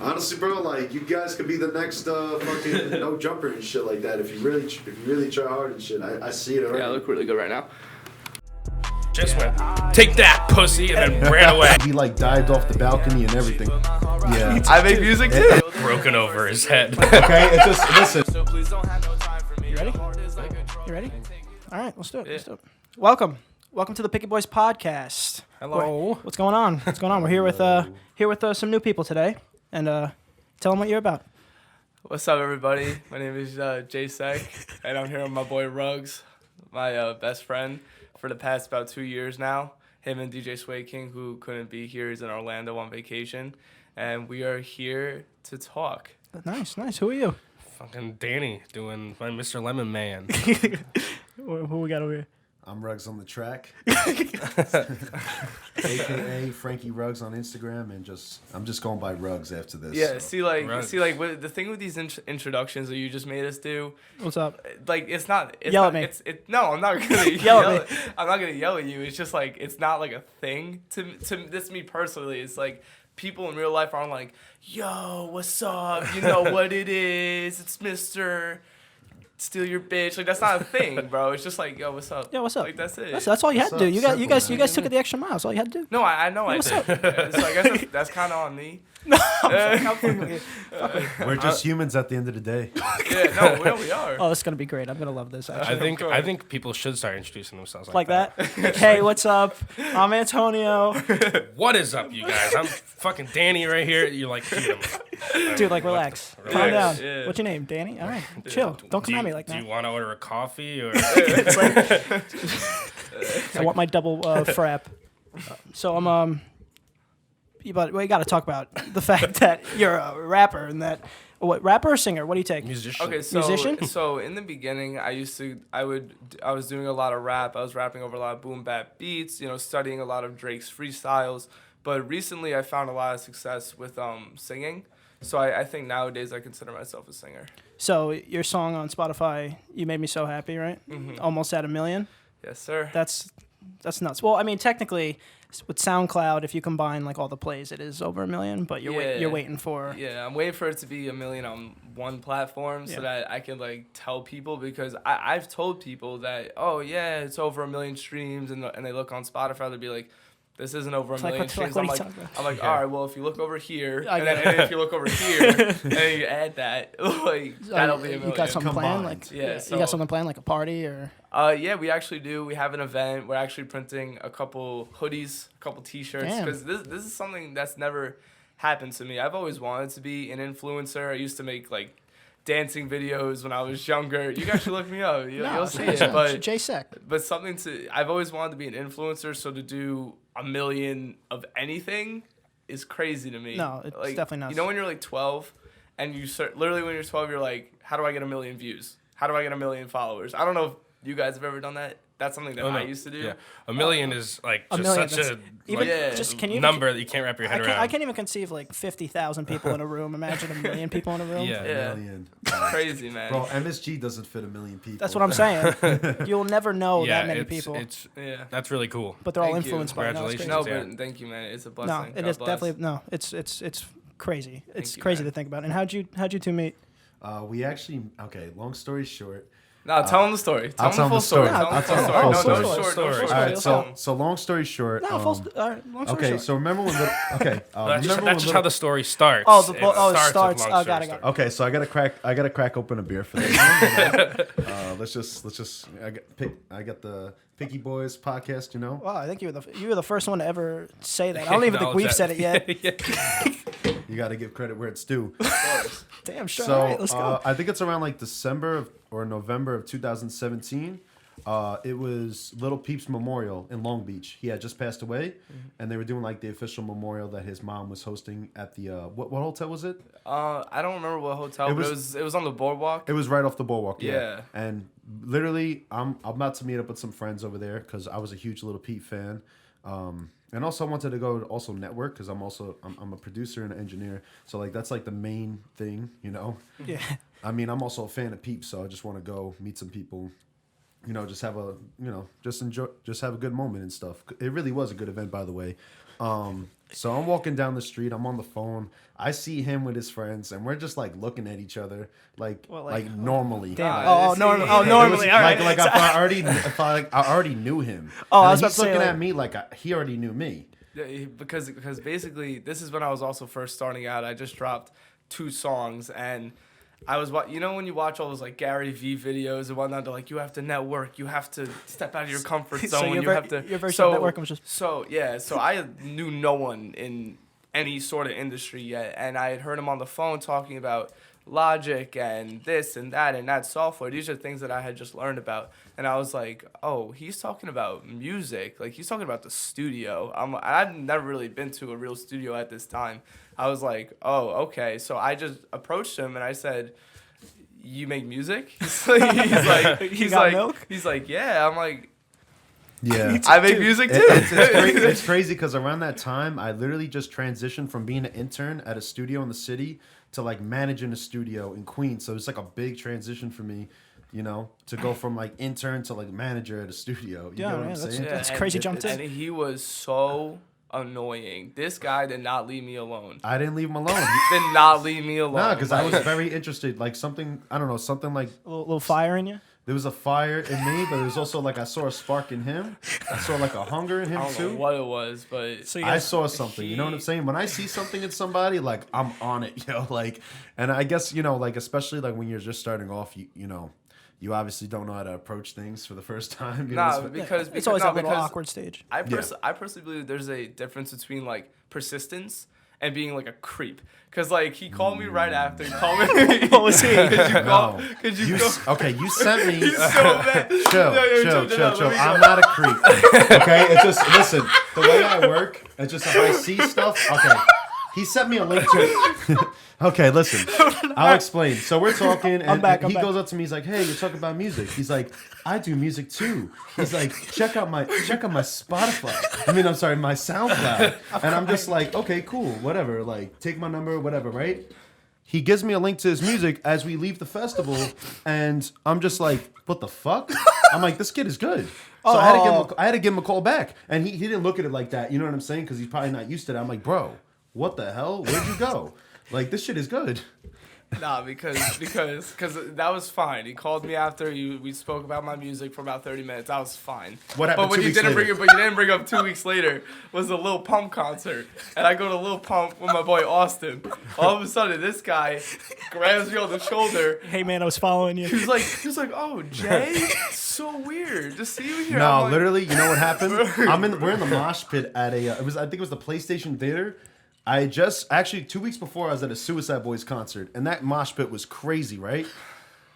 Honestly, bro, like you guys could be the next fucking no jumper and shit like that if you really try hard and shit. I see it already. Yeah, I look really good right now. Just went, take that, pussy, and then ran away. He like dived off the balcony and everything. Yeah. I make music too. Broken over his head. Okay, it's just listen. You ready? You ready? All right, let's do it. Let's do it. Welcome to the Picky Boys podcast. Hello. What's going on? We're here with some new people today, and tell them what you're about. What's up, everybody? My name is Jay Sek, and I'm here with my boy Ruggs, my best friend for the past about 2 years now. Him and DJ Sway King, who couldn't be here, he's in Orlando on vacation, and we are here to talk. Nice. Who are you? Fucking Danny doing my Mr. Lemon Man. Who we got over here? I'm Ruggs on the track, aka Frankie Ruggs on Instagram, and I'm just going by Ruggs after this. Yeah, so. see, what, the thing with these introductions that you just made us do. What's up? Like, it's not. Yell at me. No, I'm not gonna yell at me. I'm not gonna yell at you. It's just like it's not like a thing to this me personally. It's like people in real life aren't like, yo, what's up? You know what it is? It's Mr. Steal your bitch. Like, that's not a thing, bro. It's just like, yo, what's up? Yeah, what's up? Like, that's it. That's all you had to do. You Simple, guys took it the extra mile. That's all you had to do. No, I know I what's did. So I guess that's kind of on me. No, I'm fucking with you. We're just humans at the end of the day. Yeah, no, we are. Oh, this is gonna be great. I'm gonna love this. Actually. I think people should start introducing themselves like that. Like, hey, what's up? I'm Antonio. What is up, you guys? I'm fucking Danny right here. You're like, Dude, like, relax. Calm down. Yeah. What's your name? Danny? All right. Chill. Don't come at me like that. Do you want to order a coffee or? It's like, I want my double frap. So I'm but we got to talk about the fact that you're a rapper and that rapper or singer? What do you take? Musician. Okay, so Musician? So in the beginning, I was doing a lot of rap. I was rapping over a lot of boom bap beats. You know, studying a lot of Drake's freestyles. But recently, I found a lot of success with singing. So I think nowadays I consider myself a singer. So your song on Spotify, "You Made Me So Happy," right? Mm-hmm. Almost at 1 million. Yes, sir. That's nuts. Well, I mean, technically, with SoundCloud, if you combine like all the plays, it is over 1 million. But you're waiting for. Yeah, I'm waiting for it to be 1 million on one platform so that I can like tell people, because I've told people that, oh yeah, it's over 1 million streams, and they look on Spotify, they'll be like, this isn't over 1 million streams. I'm like, all right, well, if you look over here, and then if you look over here, and then you add that, like, that'll be 1 million. You got something planned? Like, yeah, you got something planned, like a party or? Yeah, we actually do. We have an event. We're actually printing a couple hoodies, a couple T-shirts, because this is something that's never happened to me. I've always wanted to be an influencer. I used to make like dancing videos when I was younger. You guys should look me up. You'll see it. But Jay Sek. But I've always wanted to be an influencer, so to do 1 million of anything is crazy to me. No, it's like, definitely not. You know, when you're like 12, and you start, literally when you're 12, you're like, how do I get 1 million views? How do I get 1 million followers? I don't know if you guys have ever done that. That's something that I used to do. Yeah. 1 million is like just such a number that you can't wrap your head around. I can't even conceive like 50,000 people in a room. Imagine 1 million people in a room. Yeah. 1 million. Crazy, man. Bro, MSG doesn't fit 1 million people. That's what I'm saying. You'll never know that many people. That's really cool. But they're all Thank you. influenced by it. Congratulations. No, but thank you, man. It's a blessing. No, it is definitely It's crazy. It's crazy to think about. And how'd you two meet? We actually long story short. No, tell them the story. Tell them the full story. I'll tell them the full story. All right, so long story short. Long story short. So remember when That's just how the story starts. It starts. Got it. Okay, so I gotta crack open a beer for this. I got the Picky Boys podcast, you know. Wow, I think you were the first one to ever say that. I don't even think we've said it yet. You got to give credit where it's due. Damn, sure. So all right, let's go. I think it's around like December or November of 2017. It was Little Peep's memorial in Long Beach. He had just passed away, and they were doing like the official memorial that his mom was hosting at the what hotel was it? I don't remember what hotel, but it was on the boardwalk. It was right off the boardwalk. Yeah. And literally, I'm about to meet up with some friends over there because I was a huge Little Peep fan. And also I wanted to go also network because I'm a producer and an engineer. So like that's like the main thing, you know. Yeah. I mean, I'm also a fan of Peep, so I just want to go meet some people. You know, just have a, just have a good moment and stuff. It really was a good event, by the way. So I'm walking down the street. I'm on the phone. I see him with his friends, and we're just like looking at each other, like normally. Damn. Normally. Normally. All right. Like if I already knew him. Oh, and I was about he's to say, looking like- at me like he already knew me. Yeah, because basically this is when I was also first starting out. I just dropped 2 songs, and I was when you watch all those like Gary V videos and whatnot, they're like, you have to network, you have to step out of your comfort zone, So you have to. your version of networking was just. So I knew no one in any sort of industry yet, and I had heard him on the phone talking about Logic and this and that software. These are things that I had just learned about, and I was like, oh, he's talking about music, like he's talking about the studio. I've never really been to a real studio at this time. I was like, oh, okay. So I just approached him and I said, you make music? He's like, yeah. I'm like, Yeah. I make music too. It's crazy because around that time, I literally just transitioned from being an intern at a studio in the city to like managing a studio in Queens. So it's like a big transition for me, to go from like intern to like manager at a studio. You know what I'm saying? That's crazy jump too. And he was so annoying. This guy did not leave me alone. I didn't leave him alone. Did not leave me alone. Nah, because I was very interested. Like something like A little fire in you. there was a fire in me, but there was also like I saw a spark in him. I saw like a hunger in him I don't know too. what it was, but So you I guys, saw something, you know what I'm saying? When I see something in somebody, like I'm on it, like, and I guess, like, especially like when you're just starting off, you obviously don't know how to approach things for the first time. because it's always a little because awkward stage. I personally believe there's a difference between like persistence and being like a creep. Cause like he called me right after. He called me. What was he? Could you go? Okay, you sent me. He's so bad. Chill. Let me go. I'm not a creep. Okay, it's just listen. The way I work, it's just if I see stuff. Okay, he sent me a link to. Okay, listen. I'll explain. So we're talking, and, I'm back. goes up to me. He's like, "Hey, you're talking about music." He's like, "I do music too." He's like, check out my Spotify. I'm sorry, my SoundCloud. And I'm just like, okay, cool, whatever. Like, take my number, whatever, right? He gives me a link to his music as we leave the festival, and I'm just like, what the fuck? I'm like, this kid is good. So I had to give him a call back, and he didn't look at it like that. You know what I'm saying? Because he's probably not used to that. I'm like, bro, what the hell? Where'd you go? Like, this shit is good. Nah, because that was fine. He called me after we spoke about my music for about 30 minutes. That was fine. What happened? But when 2 you weeks didn't later? bring up 2 weeks later was the Lil Pump concert, and I go to Lil Pump with my boy Austin. All of a sudden, this guy grabs me on the shoulder. Hey man, I was following you. He was like, oh Jay, so weird. Just see you here. No, I'm like, literally, you know what happened? We're in the mosh pit at I think it was the PlayStation Theater. I just actually 2 weeks before I was at a Suicide Boys concert, and that mosh pit was crazy, right?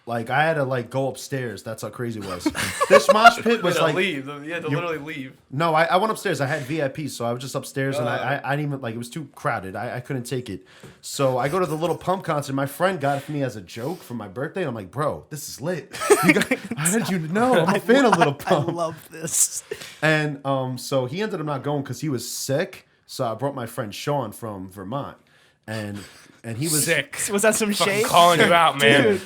Like I had to like go upstairs. That's how crazy it was. This mosh pit was like leave. You had to literally leave. No, I went upstairs. I had VIP, so I was just upstairs, and I didn't even like it was too crowded. I couldn't take it. So I go to the Little Pump concert. My friend got it for me as a joke for my birthday. And I'm like, bro, this is lit. How did you know? I'm a fan of Little Pump. I love this. And so he ended up not going because he was sick. So I brought my friend Sean from Vermont, and he was Sick. Was that some Fucking shade? calling you out, man. Dude,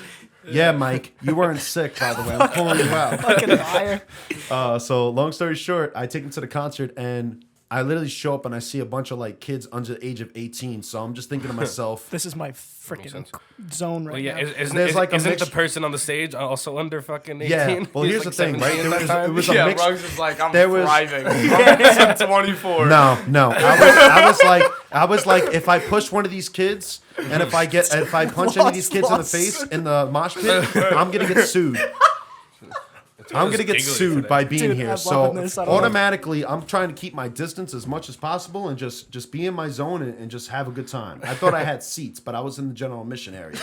Yeah, Mike, you weren't sick, by the way. I'm calling you out. fucking fire. So long story short, I take him to the concert, and I literally show up and I see a bunch of like kids under the age of 18. So I'm just thinking to myself, This is my freaking zone right Well, yeah, now. isn't mix- the person on the stage also under fucking 18? yeah. Well, He's here's like the thing, 17 right? at that It was time? a Yeah, mix. Ruggs is like, I'm There was- thriving. I'm 24. No. I was like, if I push one of these kids, and if I punch any of these kids in the face in the mosh pit, I'm gonna get sued. I'm gonna get giggly sued today. by being Dude, here. I'm So loving this. I don't know. automatically, I'm trying to keep my distance as much as possible and just be in my zone and just have a good time. I thought I had seats, but I was in the general admission area.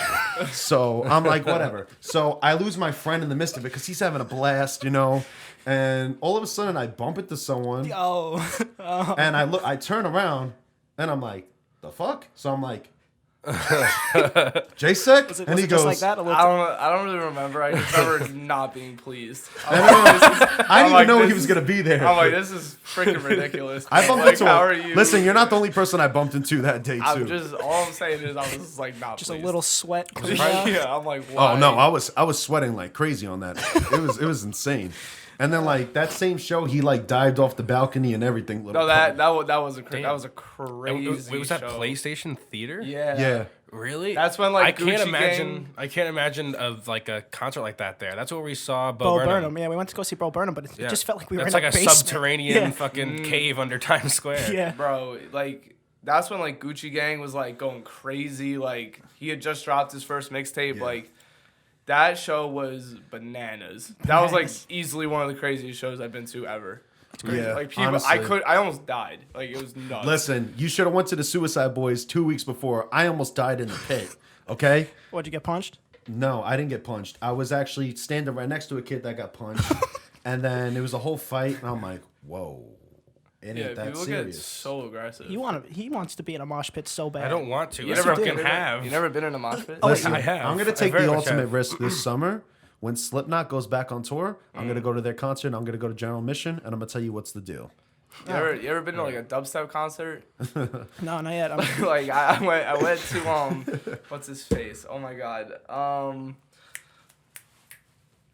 So I'm like, whatever. So I lose my friend in the midst of it because he's having a blast, And all of a sudden, I bump into someone, Oh, and I turn around, and I'm like, the fuck? So I'm like, Jay Sek? was it, And was he it just goes, like that? A little I don't really remember. I just remember not being pleased. I didn't like, even know this he was is- going to be there. I'm like, this is freaking ridiculous. I bumped like, into how him. are you? Listen, you're not the only person I bumped into that day, I'm too. all I'm saying is I was just like not just pleased. a little sweat coming down. Yeah, I'm like, why? Oh, no, I was sweating like crazy on that. It was insane. And then like that same show, he like dived off the balcony and everything. No, that was a crazy. Wait, was that show. PlayStation Theater? Yeah. Really? That's when like I can't Gucci imagine. Gang- I can't imagine of like a concert like that there. That's where we saw Bo Burnham. Yeah, we went to go see Bo Burnham, but it just felt like we were That's in like a a basement. subterranean fucking cave under Times Square. Yeah. Bro, like that's when like Gucci Gang was like going crazy. Like he had just dropped his first mixtape. Yeah. Like that show was bananas. That was like easily one of the craziest shows I've been to ever. Yeah, Like people, honestly. I almost died. Like it was nuts. Listen, you should have went to the Suicide Boys 2 weeks before. I almost died in the pit. Okay. What'd you get punched? No, I didn't get punched. I was actually standing right next to a kid that got punched, and then it was a whole fight. And I'm like, whoa, it Yeah, ain't that people get serious. so aggressive. He wants to be in a mosh pit so bad. I don't want to. Yes, I you do. fucking have. You never been in a mosh pit? Listen, I have. I'm gonna I take very the much ultimate have. risk this summer. When Slipknot goes back on tour, I'm gonna go to their concert. And I'm gonna go to General Mission, and I'm gonna tell you what's the deal. You ever been to like a dubstep concert? No, not yet. Like I went to what's his face? Oh my god.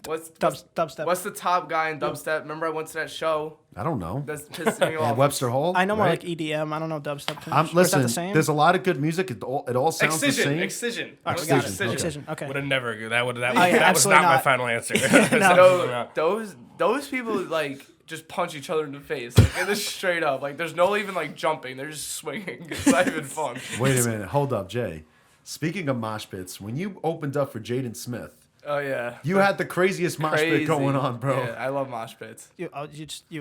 What's Dubstep. What's the top guy in dubstep? Remember I went to that show? I don't know. That's pissing me Yeah, off. Webster Hall. I know more right? like EDM. I don't know dubstep. Too much. Or is that Listen, the same? there's a lot of good music. It all sounds the same. Excision. All right, we got it. Excision, okay. Excision. Okay. Would have never. That was absolutely not my not. final answer. No. Those people like just punch each other in the face. Like, it is straight up. Like there's no even like jumping. They're just swinging. It's not even fun. Wait a minute. Hold up, Jay. Speaking of mosh pits, when you opened up for Jaden Smith, Oh yeah. you had the craziest mosh pit Crazy. going on, bro. Yeah, I love mosh pits. You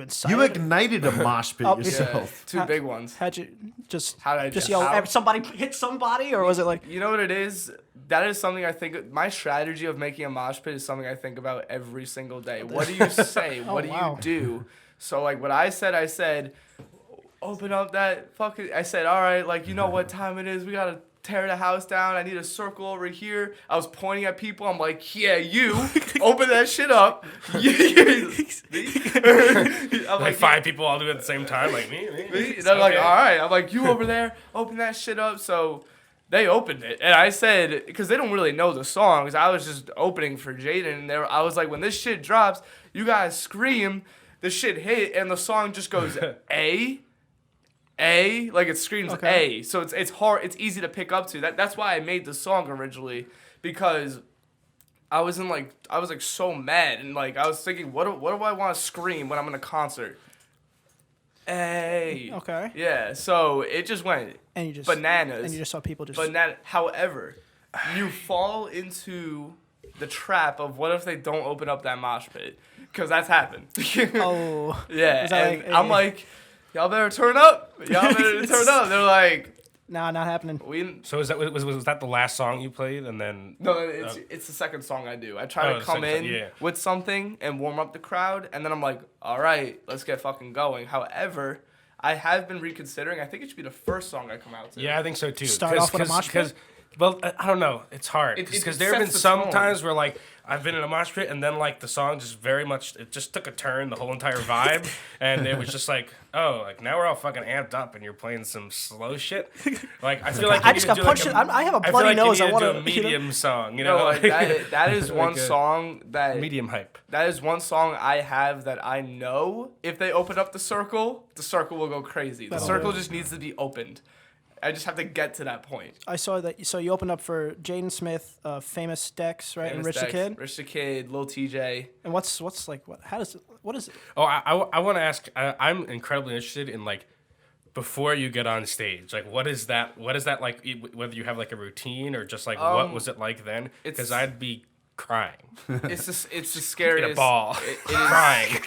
incited. You ignited a mosh pit Oh, yourself. Yeah, two big ones. How'd you just How'd I just do- yell? how- Somebody hit somebody, or was it like? You know what it is? That is something I think. My strategy of making a mosh pit is something I think about every single day. What do you say? Oh, What do wow. you do? So like what I said, open up that fucking. I said, all right, like you know what time it is? We gotta tear the house down. I need a circle over here. I was pointing at people. I'm like, yeah, you open that shit up. I'm Like 5 people all do it at the same time, like me. and they're like, all right. I'm like, you over there, open that shit up. So they opened it, and I said, because they don't really know the songs, I was just opening for Jaden, and I was like, when this shit drops, you guys scream, the shit hit, and the song just goes A, like it screams Okay. A. So it's hard, it's easy to pick up to. That's why I made the song originally, because I was so mad, and like I was thinking, what do I want to scream when I'm in a concert? A. Okay. Yeah, so it just went And you just bananas. And you just saw people just. However, you fall into the trap of what if they don't open up that mosh pit? Because that's happened. Oh. Yeah, Is that and like- I'm like, y'all better turn up. Y'all better turn up. They're like, Nah, not happening. So was that the last song you played, and then? no, it's the second song I do. I try Oh, to the come second in song, yeah. with something and warm up the crowd, and then I'm like, all right, let's get fucking going. However, I have been reconsidering. I think it should be the first song I come out to. Yeah, I think so too. Start off with a mosh pit? Well, I don't know. It's hard It because there have been sets the some tone. times where like I've been in a mosh pit and then like the song just very much it just took a turn, the whole entire vibe, and it was just like, oh, like now we're all fucking amped up and you're playing some slow shit. Like I feel like I you just need to got do, like, punched. I have a I feel bloody like nose. You I need want to do a medium song, you know, No, like that is one Like a song that medium hype. That is one song I have that I know if they open up the circle will go crazy. The That'll circle do. just needs to be opened. I just have to get to that point. I saw that. So you opened up for Jaden Smith, Famous Dex, right, and Rich the Kid. Rich the Kid, Lil TJ. And what's like what? How does what is it? Oh, I want to ask. I'm incredibly interested in like before you get on stage. Like, what is that like? Whether you have like a routine or just like what was it like then? Because I'd be crying. It's the In scariest. a ball, It crying.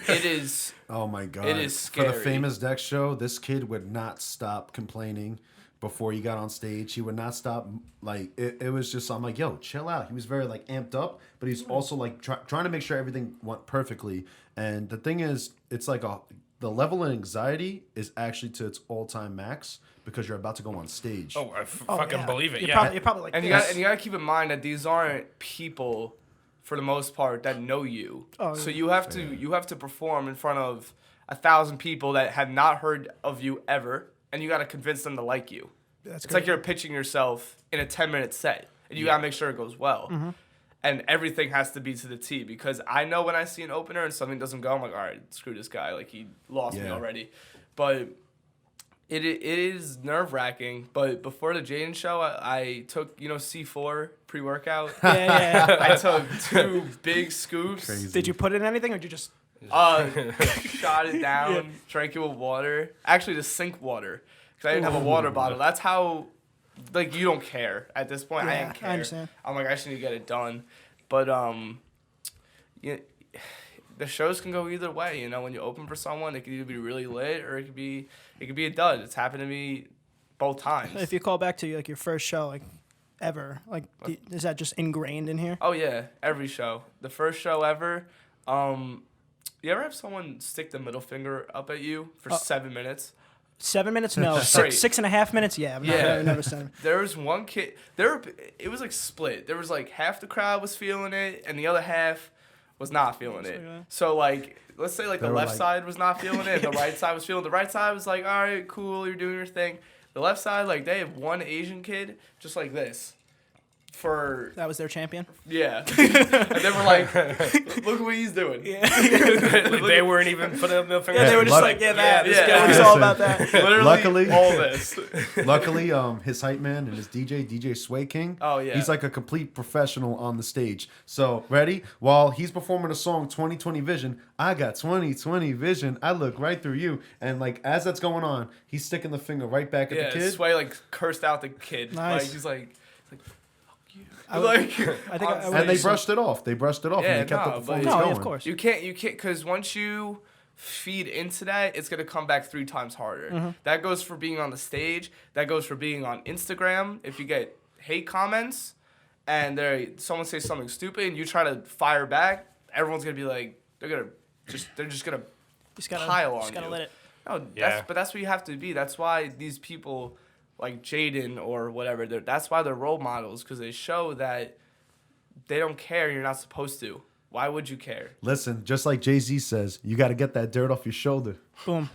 is. Oh my god! It is For the scary. Famous Dex show, this kid would not stop complaining before he got on stage. He would not stop. Like it was just. I'm like, yo, chill out. He was very like amped up, but he's also like trying to make sure everything went perfectly. And the thing is, it's like the level of anxiety is actually to its all-time max because you're about to go on stage. Oh, I fucking yeah. believe it. You're Yeah. probably like And you this. gotta keep in mind that these aren't people, for the most part, that know you. Oh, So yeah. you have to perform in front of 1,000 people that have not heard of you ever, and you gotta convince them to like you. That's It's like you're pitching yourself in a 10-minute set, and you gotta make sure it goes well. and everything has to be to the T, because I know when I see an opener and something doesn't go, I'm like, all right, screw this guy. Like, he lost me already. But it is nerve-wracking. But before the Jaden show, I took, C4 pre-workout. Yeah. I took 2 big scoops. Crazy. Did you put in anything, or did you just? Shot it down, drank it with water. Actually, the sink water, because I didn't have a water bottle. That's how, like, you don't care at this point. I didn't care. I understand. I'm like, I just need to get it done. But the shows can go either way. When you open for someone, it could either be really lit or it could be a dud. It's happened to me both times. If you call back to like your first show, like ever, like is that just ingrained in here? Oh yeah, every show. The first show ever. You ever have someone stick the middle finger up at you for 7 minutes? 7 minutes? No. Straight. 6.5 minutes? Yeah. I've never said. There was one kid. It was like split. There was like half the crowd was feeling it, and the other half was not feeling it. So like, let's say like the left side was not feeling it, and the right side was feeling it. The right side was like, all right, cool, you're doing your thing. The left side, like, they have one Asian kid just like this. That was their champion? Yeah. And they were like, look what he's doing. Yeah. They weren't even putting up the finger. Yeah, they were just like, this guy's all about that. Literally, Luckily, all this. Luckily, his hype man and his DJ Sway King, he's like a complete professional on the stage. So, ready? While he's performing a song, 2020 Vision, I got 2020 Vision, I look right through you. And, like, as that's going on, he's sticking the finger right back at the kid. Sway, like, cursed out the kid. Nice. Like, he's like and they brushed it off. And they kept the performance going. Of course. You can't, because once you feed into that, it's going to come back 3 times harder. Mm-hmm. That goes for being on the stage. That goes for being on Instagram. If you get hate comments and someone says something stupid and you try to fire back, everyone's going to be like, they're just going to pile on you. Just got to let it. No, but that's what you have to be. That's why these people like Jaden or whatever, that's why they're role models, because they show that they don't care. You're not supposed to. Why would you care? Listen, just like Jay-Z says, you got to get that dirt off your shoulder. Boom.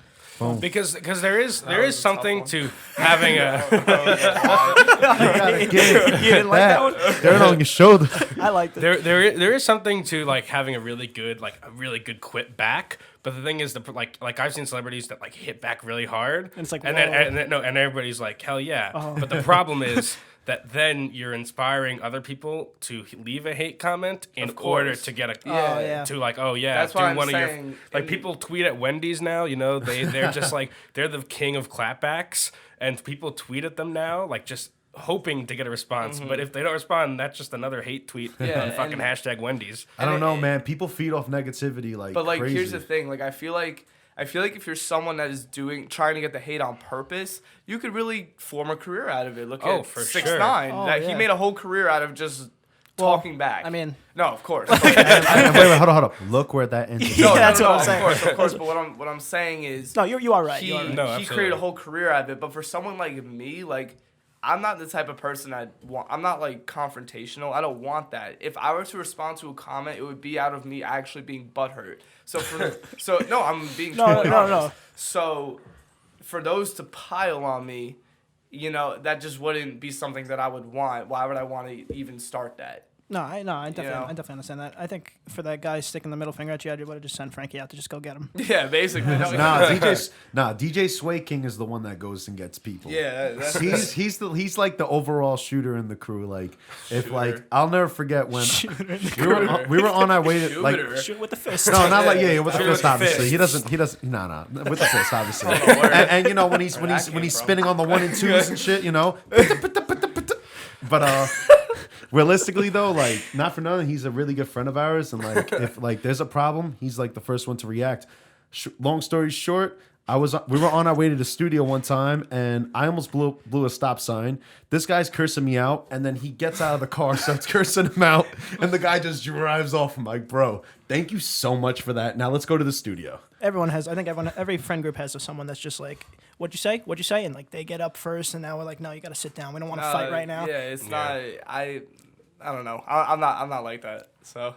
Because there is something to having a. You gotta get it. You didn't like that one? Dirt on your shoulder. I like that. There is something to like having a really good quip back. But the thing is, like I've seen celebrities that like hit back really hard, and it's like, and everybody's like, hell yeah. Oh. But the problem is that then you're inspiring other people to leave a hate comment in order to get to like, oh yeah, that's why I'm saying, people tweet at Wendy's now. They're just like they're the king of clapbacks, and people tweet at them now like just hoping to get a response. Mm-hmm. But if they don't respond, that's just another hate tweet on fucking hashtag Wendy's. I don't know, man. People feed off negativity like But like, crazy. Here's the thing. Like, I feel like if you're someone that is trying to get the hate on purpose, you could really form a career out of it. Look at 6ix9ine. He made a whole career out of just talking back. I mean, no, of course. Wait, hold on. Look where that ended. That's what I'm saying. Of course. But what I'm saying is, no, you are right. He created a whole career out of it. But for someone like me, like, I'm not the type of person I'm not like confrontational. I don't want that. If I were to respond to a comment, it would be out of me actually being butthurt. No, I'm being honest. So for those to pile on me, that just wouldn't be something that I would want. Why would I want to even start that? I definitely understand that. I think for that guy sticking the middle finger at you, I would have just sent Frankie out to just go get him. Yeah, basically. DJ Sway King is the one that goes and gets people. Yeah, he's like the overall shooter in the crew. Like I'll never forget when we were on our way to like shoot with the fist. No, not like with the fist. Obviously, he doesn't. No, with the fist. Obviously, and when he's spinning on the 1 and 2s and shit, but realistically though, like, not for nothing, he's a really good friend of ours, and like if like there's a problem, he's like the first one to react. Long story short, we were on our way to the studio one time, and I almost blew a stop sign. This guy's cursing me out, and then he gets out of the car, starts cursing him out, and the guy just drives off. I'm like, bro, thank you so much for that. Now let's go to the studio. Every friend group has someone that's just like, what'd you say? And like they get up first, and now we're like, no, you got to sit down. We don't want to fight right now. Yeah, it's not. I don't know. I'm not like that. So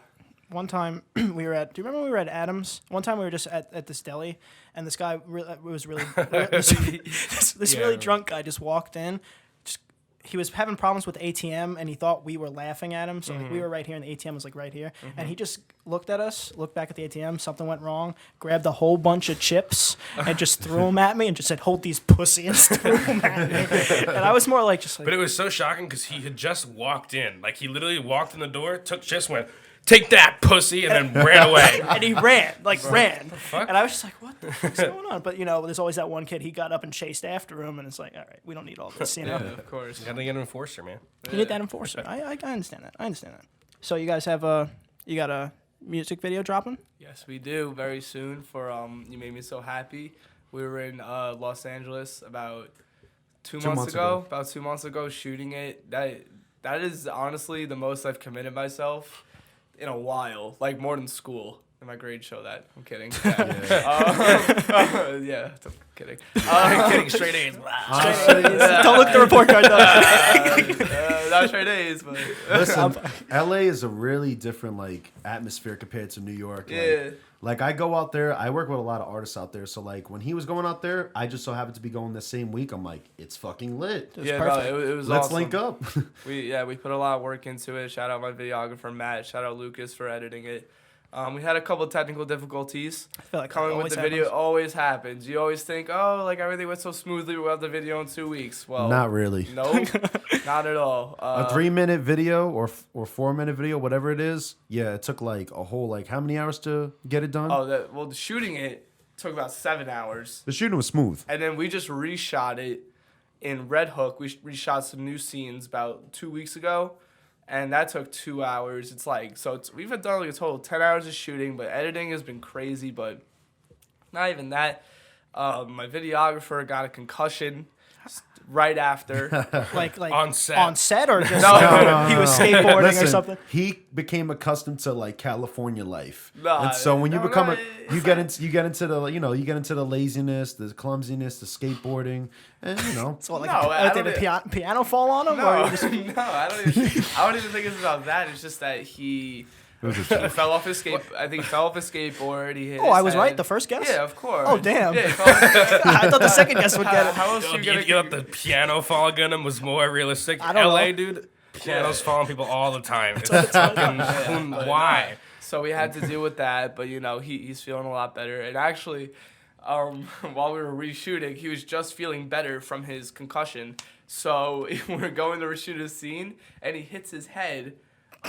one time we were at. Do you remember when we were at Adams? One time we were just at this deli, and this guy was really this really drunk guy just walked in. he was having problems with ATM, and he thought we were laughing at him. So like, we were right here, and the ATM was like right here. And he just looked at us, looked back at the ATM. Something went wrong. Grabbed a whole bunch of chips and just threw them at me, and just said, "Hold these, pussy," and just threw them at me. And I was more like just like. But it was so shocking because he had just walked in. Like he literally walked in the door, took chips, went, "Take that, pussy," and then ran away. And he ran. fuck? And I was just like, what the fuck's going on? But, there's always that one kid, he got up and chased after him, and it's like, all right, we don't need all this, Yeah, of course. You gotta get an enforcer, man. You need that enforcer. I understand that. So you guys have you got a music video dropping? Yes, we do very soon for You Made Me So Happy. We were in Los Angeles about 2 months ago. About 2 months ago, shooting it. That is honestly the most I've committed myself in a while, like more than school. And my grades show that. I'm kidding. Yeah, I'm kidding. Kidding, straight A's. Don't look at the report card, though. Not straight A's, but Listen, LA is a really different like atmosphere compared to New York. yeah. Like I go out there, I work with a lot of artists out there. So like when he was going out there, I just so happened to be going the same week. I'm like, it's fucking lit. Yeah, perfect. no, it was Let's awesome. link up. We put a lot of work into it. Shout out my videographer Matt. Shout out Lucas for editing it. We had a couple technical difficulties. I feel like that Coming with always the video happens. always happens. You always think, oh, like everything went so smoothly. We'll have the video in 2 weeks. Well, Not really. Nope, not at all. A 3-minute video or 4-minute video, whatever it is. Yeah, it took like a whole like how many hours to get it done? The shooting it took about 7 hours, The shooting was smooth. and then we just reshot it in Red Hook. We reshot some new scenes about 2 weeks ago. And that took 2 hours. It's like, we've done like a total of 10 hours of shooting, but editing has been crazy. But not even that. My videographer got a concussion right after. Like On set. On set or just No. he was skateboarding Listen, or something? he became accustomed to like California life, Nah, and so when you no, become no, you get into the laziness, the clumsiness, the skateboarding, and So like, No, I did don't a piano fall on him? No, Or you just, no, I don't even think it's about that. It's just that he fell off his I think he fell off his skateboard. He hit oh, his I was head. right. The first guess? Yeah, of course. Oh, damn. Yeah, he fell off his head. I thought the second guess would get it. How else Yo, you you gonna thought the piano falling on him was more realistic? I don't LA, know. dude, pianos fall on people all the time. It's fucking, why? So we had to deal with that, but he's feeling a lot better. And actually, while we were reshooting, he was just feeling better from his concussion. So we're going to reshoot a scene, and he hits his head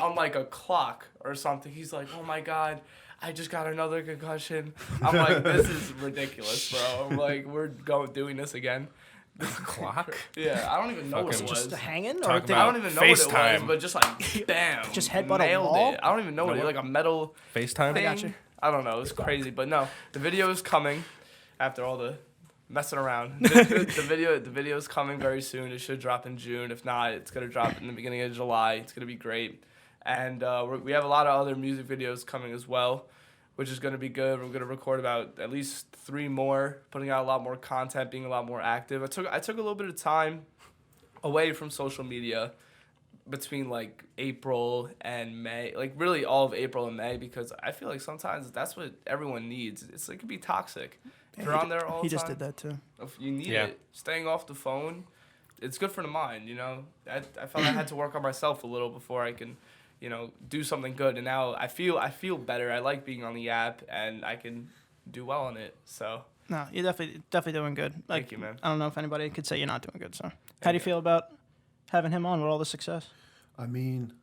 on like a clock or something. He's like, "Oh my god, I just got another concussion." I'm like, "This is ridiculous, bro." I'm like, "We're doing this again." Clock? Yeah, I don't even know what it Fucking was. Just hanging? Talk Or about- did, I don't even know what it was, FaceTime. but just like bam, Just headbutt a nailed wall? it. I don't even know what it like a metal FaceTime? thing. got you. I don't know. It's crazy, but no, the video is coming. After all the messing around, the video is coming very soon. It should drop in June. If not, it's gonna drop in the beginning of July. It's gonna be great, and we have a lot of other music videos coming as well, which is gonna be good. We're gonna record about at least 3 more, putting out a lot more content, being a lot more active. I took a little bit of time away from social media between like April and May, like really all of April and May, because I feel like sometimes that's what everyone needs. It can be toxic. If you're on there all the he time, just did that too. if you need Yeah. it, staying off the phone, it's good for the mind. I felt I had to work on myself a little before I can, do something good. And now I feel better. I like being on the app, and I can do well on it. So No, you're definitely doing good. Like, Thank you, man. I don't know if anybody could say you're not doing good. So, how do you feel about having him on with all the success? I mean,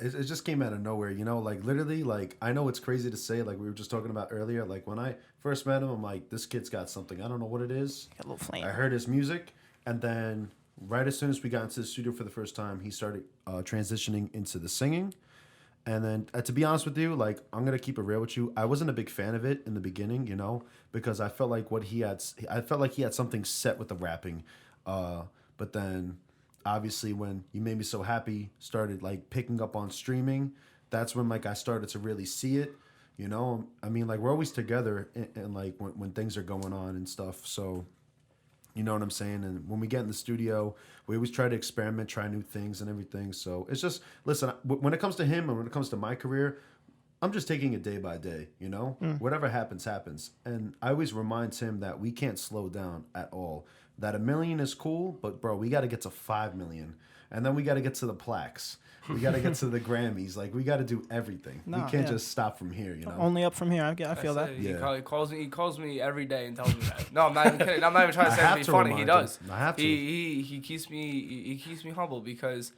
it just came out of nowhere, like literally, like I know it's crazy to say, like we were just talking about earlier, like when I first met him, I'm like, this kid's got something. I don't know what it is. Got a little flame. I heard his music, and then right as soon as we got into the studio for the first time, he started transitioning into the singing. And then, to be honest with you, like I'm gonna keep it real with you, I wasn't a big fan of it in the beginning, because I felt like he had something set with the rapping, but then obviously when You Made Me So Happy started like picking up on streaming, that's when like I started to really see it. I mean, like we're always together and like when things are going on and stuff. So, you know what I'm saying? And when we get in the studio, we always try to experiment, try new things and everything. So it's just, listen, when it comes to him and when it comes to my career, I'm just taking it day by day, Whatever happens, happens. And I always remind him that we can't slow down at all. That 1 million is cool, but bro, we got to get to 5 million. and then we got to get to the plaques. We got to get to the Grammys. Like, we got to do everything. No, we can't yeah. just stop from here, you know? Only up from here. I feel that. He Yeah. calls me every day and tells me that. No, I'm not even kidding. I'm not even trying to say to be funny. He does. I have to. He keeps me humble because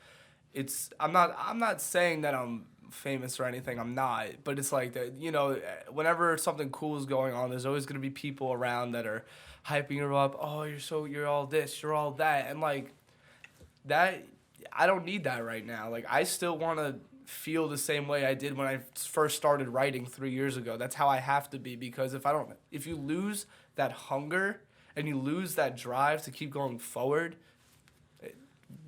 I'm not saying that I'm famous or anything. I'm not. But it's like that, you know, whenever something cool is going on, there's always gonna be people around that are hyping you up. Oh, you're all this, you're all that, and like that. I don't need that right now. Like, I still want to feel the same way I did when I first started writing 3 years ago. That's how I have to be, because if you lose that hunger and you lose that drive to keep going forward,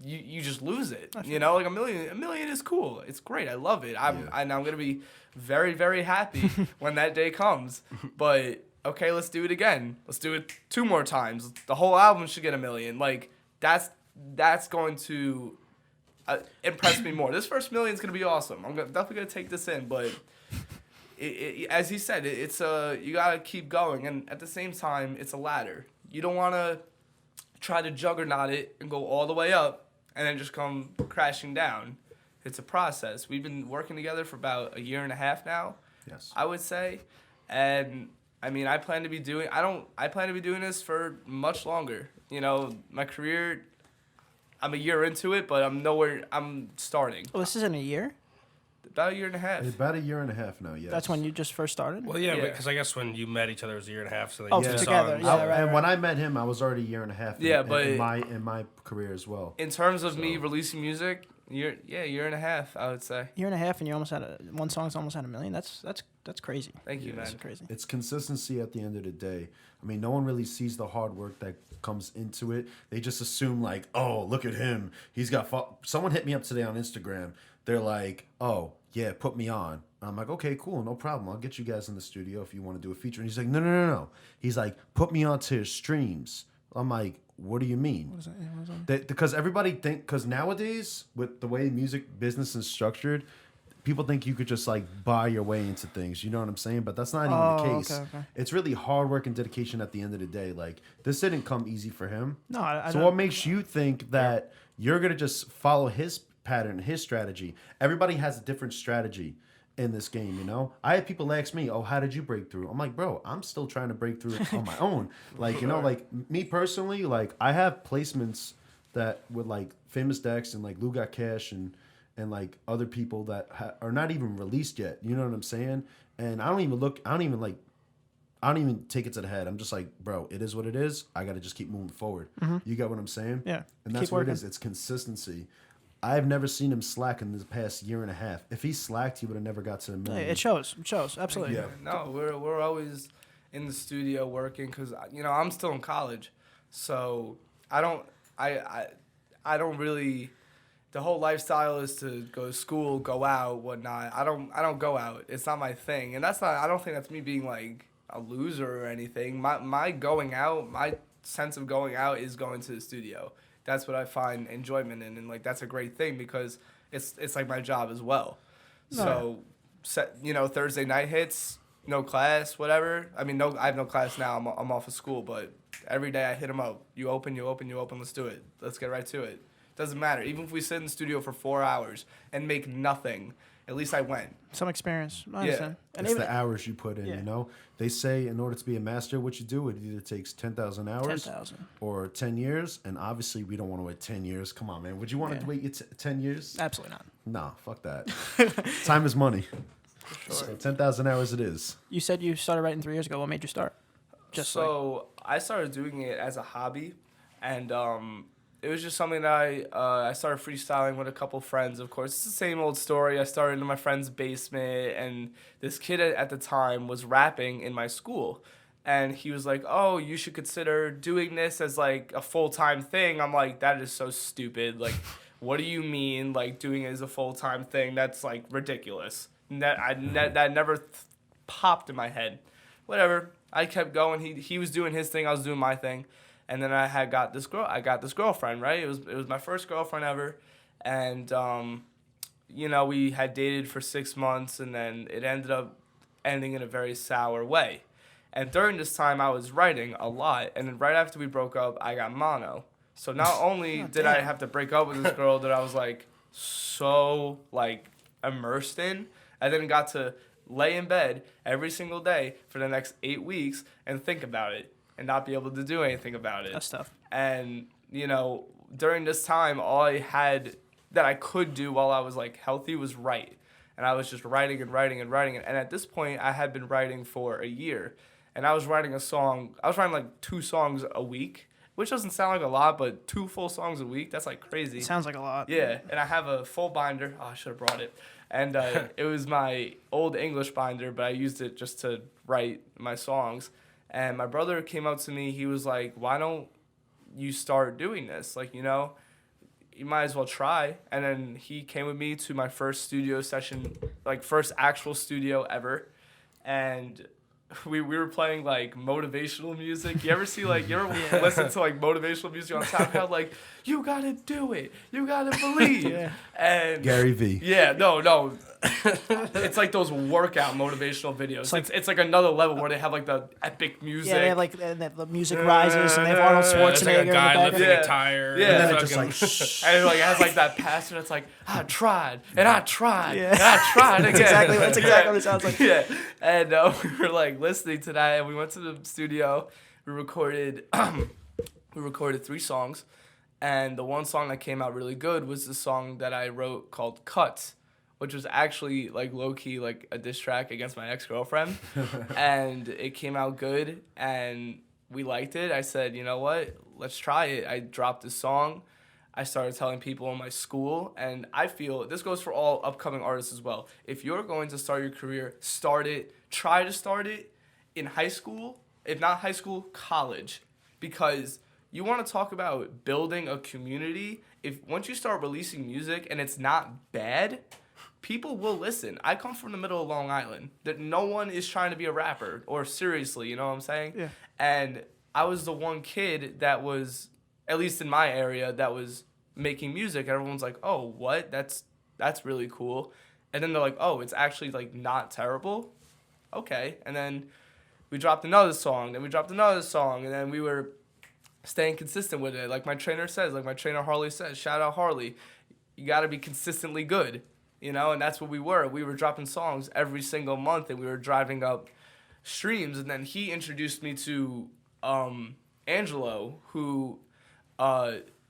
you just lose it. You know, like a million is cool. It's great. I love it. I'm gonna be very, very happy when that day comes. But okay, let's do it again. Let's do it 2 more times. The whole album should get 1 million. Like, that's going to impress me more. This first 1 million is going to be awesome. I'm definitely going to take this in, but as he said, it's you got to keep going, and at the same time, it's a ladder. You don't want to try to juggernaut it and go all the way up and then just come crashing down. It's a process. We've been working together for about 1.5 years now. Yes. I would say, and I mean, I plan to be doing this for much longer. You know, my career, I'm 1 year into it, but I'm starting. Oh, this isn't a year? About 1.5 years. About 1.5 years now, yes. That's when you just first started? Well, yeah, Yeah. because I guess when you met each other it was 1.5 years. So Oh, you together, songs. yeah, right. And when I met him, I was already 1.5 years Yeah, but in my career as well. In terms of me releasing music, 1.5 years, I would say. 1.5 years, and you almost had one song's almost had 1 million. That's crazy. Thank you, man. That's crazy. It's consistency at the end of the day. I mean, no one really sees the hard work that comes into it. They just assume, like, oh, look at him. He's got... Someone hit me up today on Instagram. They're like, oh, yeah, put me on. And I'm like, okay, cool, no problem. I'll get you guys in the studio if you want to do a feature. And he's like, no. He's like, put me onto his streams. I'm like, what do you mean? What is that? Yeah, what is that? Because everybody because nowadays, with the way music business is structured, people think you could just like buy your way into things. You know what I'm saying? But that's not even the case. Okay. It's really hard work and dedication at the end of the day. Like, this didn't come easy for him. No, I So don't. what makes you think that you're going to just follow his pattern, his strategy? Everybody has a different strategy in this game, you know? I had people ask me, oh, how did you break through? I'm like, bro, I'm still trying to break through on my own. Like, you know, like me personally, like I have placements that with like Famous Dex and like Lou Got Cash and like other people that are not even released yet. You know what I'm saying? And I don't even take it to the head. I'm just like, bro, it is what it is. I got to just keep moving forward. You get what I'm saying? Yeah. And that's Keep what working. it is. It's consistency. I've never seen him slack in the past 1.5 years. If he slacked, he would have never got to 1 million. It shows. Absolutely. Yeah. No, we're always in the studio working because, you know, I'm still in college. So I don't really... The whole lifestyle is to go to school, go out, whatnot. I don't go out. It's not my thing, and that's not. I don't think that's me being like a loser or anything. My going out, my sense of going out is going to the studio. That's what I find enjoyment in, and like that's a great thing because it's like my job as well. So, Thursday night hits, no class, whatever. I mean, I have no class now. I'm off of school, but every day I hit them up. You open. Let's do it. Let's get right to it. Doesn't matter. Even if we sit in the studio for 4 hours and make nothing, at least I went. Some experience. I Yeah. understand. And It's even the hours you put in, Yeah. you know? They say in order to be a master, what you do, it either takes 10,000 hours 10,000. or 10 years. And obviously, we don't want to wait 10 years. Come on, man. Would you want to wait 10 years? Absolutely not. Nah, fuck that. Time is money. Sure. So 10,000 hours it is. You said you started writing 3 years ago. What made you start? I started doing it as a hobby, and it was just something that I started freestyling with a couple friends, of course. It's the same old story. I started in my friend's basement, and this kid at the time was rapping in my school. And he was like, oh, you should consider doing this as, like, a full-time thing. I'm like, that is so stupid. Like, what do you mean, like, doing it as a full-time thing? That's, like, ridiculous. That never popped in my head. Whatever. I kept going. He was doing his thing. I was doing my thing. And then I got this girlfriend, right? It was my first girlfriend ever, and we had dated for 6 months, and then it ended up ending in a very sour way. And during this time, I was writing a lot, and then right after we broke up, I got mono. So not only did I have to break up with this girl that I was like so like immersed in, I then got to lay in bed every single day for the next 8 weeks and think about it and not be able to do anything about it. That's tough. And, you know, during this time, all I had that I could do while I was like healthy was write. And I was just writing and writing and writing. And at this point, I had been writing for a year. And I was writing like 2 songs a week, which doesn't sound like a lot, but 2 full songs a week, that's like crazy. It sounds like a lot. Yeah, and I have a full binder. Oh, I should have brought it. And it was my old English binder, but I used it just to write my songs. And my brother came up to me. He was like, why don't you start doing this? Like, you know, you might as well try. And then he came with me to my first studio session, like first actual studio ever. And we were playing like motivational music. You ever listen to like motivational music on SoundCloud? Like, you gotta do it. You gotta believe. Yeah. And Gary V. Yeah, no. It's like those workout motivational videos. It's like another level where they have like the epic music. Yeah, they have like the music rises and they have Arnold Schwarzenegger like a guy in the lifting background. a tire. Yeah. And then and it just fucking- like, And like it has like that passion. It's like I tried and I tried Yeah. and I tried again. That's exactly what it sounds like. Yeah, and we were like listening to that, and we went to the studio. We recorded 3 songs, and the one song that came out really good was the song that I wrote called "Cuts," which was actually like low key like a diss track against my ex-girlfriend, and it came out good, and we liked it. I said, you know what, let's try it. I dropped the song. I started telling people in my school, and I feel this goes for all upcoming artists as well. If you're going to start your career, try to start it in high school, if not high school, college, because you want to talk about building a community. If once you start releasing music and it's not bad, people will listen. I come from the middle of Long Island, that no one is trying to be a rapper, or seriously, you know what I'm saying? Yeah. And I was the one kid that was, at least in my area, that was making music. Everyone's like, oh, what? That's really cool. And then they're like, oh, it's actually like not terrible. Okay. And then we dropped another song, then we dropped another song, and then we were staying consistent with it. Like my trainer Harley says, shout out Harley, you got to be consistently good, you know? And that's what we were. We were dropping songs every single month, and we were driving up streams. And then he introduced me to Angelo, who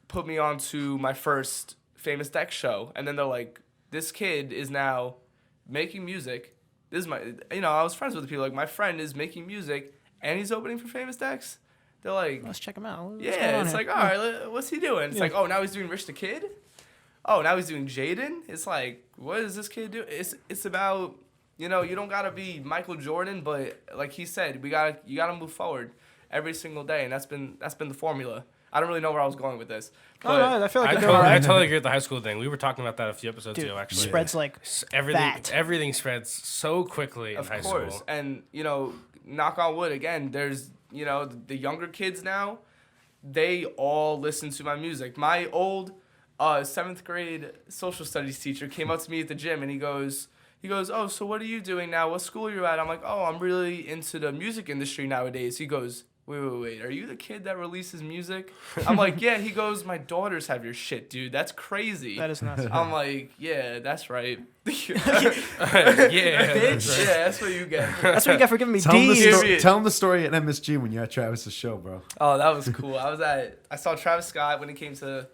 put me on to my first Famous Dex show. And then they're like, this kid is now making music. This is I was friends with the people. Like, my friend is making music, and he's opening for Famous Dex. They're like, Let's check him out. What's going yeah, on it's here? like, all right, what's he doing? It's like, oh, now he's doing Rich the Kid? Oh, now he's doing Jaden? It's like, what does this kid do? It's about, you know, you don't got to be Michael Jordan, but like he said, you got to move forward every single day, and that's been the formula. I don't really know where I was going with this. Oh, But no, I feel like I you're doing all totally, I right. totally agree with the high school thing. We were talking about that a few episodes Dude, ago, actually. spreads like Everything spreads so quickly in Of high course. school. And, you know, knock on wood, again, there's, you know, the younger kids now, they all listen to my music. My old 7th grade social studies teacher came up to me at the gym, and he goes, oh, so what are you doing now? What school are you at? I'm like, oh, I'm really into the music industry nowadays. He goes, wait, are you the kid that releases music? I'm like, yeah. He goes, my daughters have your shit, dude. That's crazy. That is nuts. I'm like, yeah, that's right. Yeah. Bitch, yeah, that's what you get. That's what you get for giving me Tell him, D's. tell him the story at MSG when you're at Travis's show, bro. Oh, that was cool. I saw Travis Scott when he came to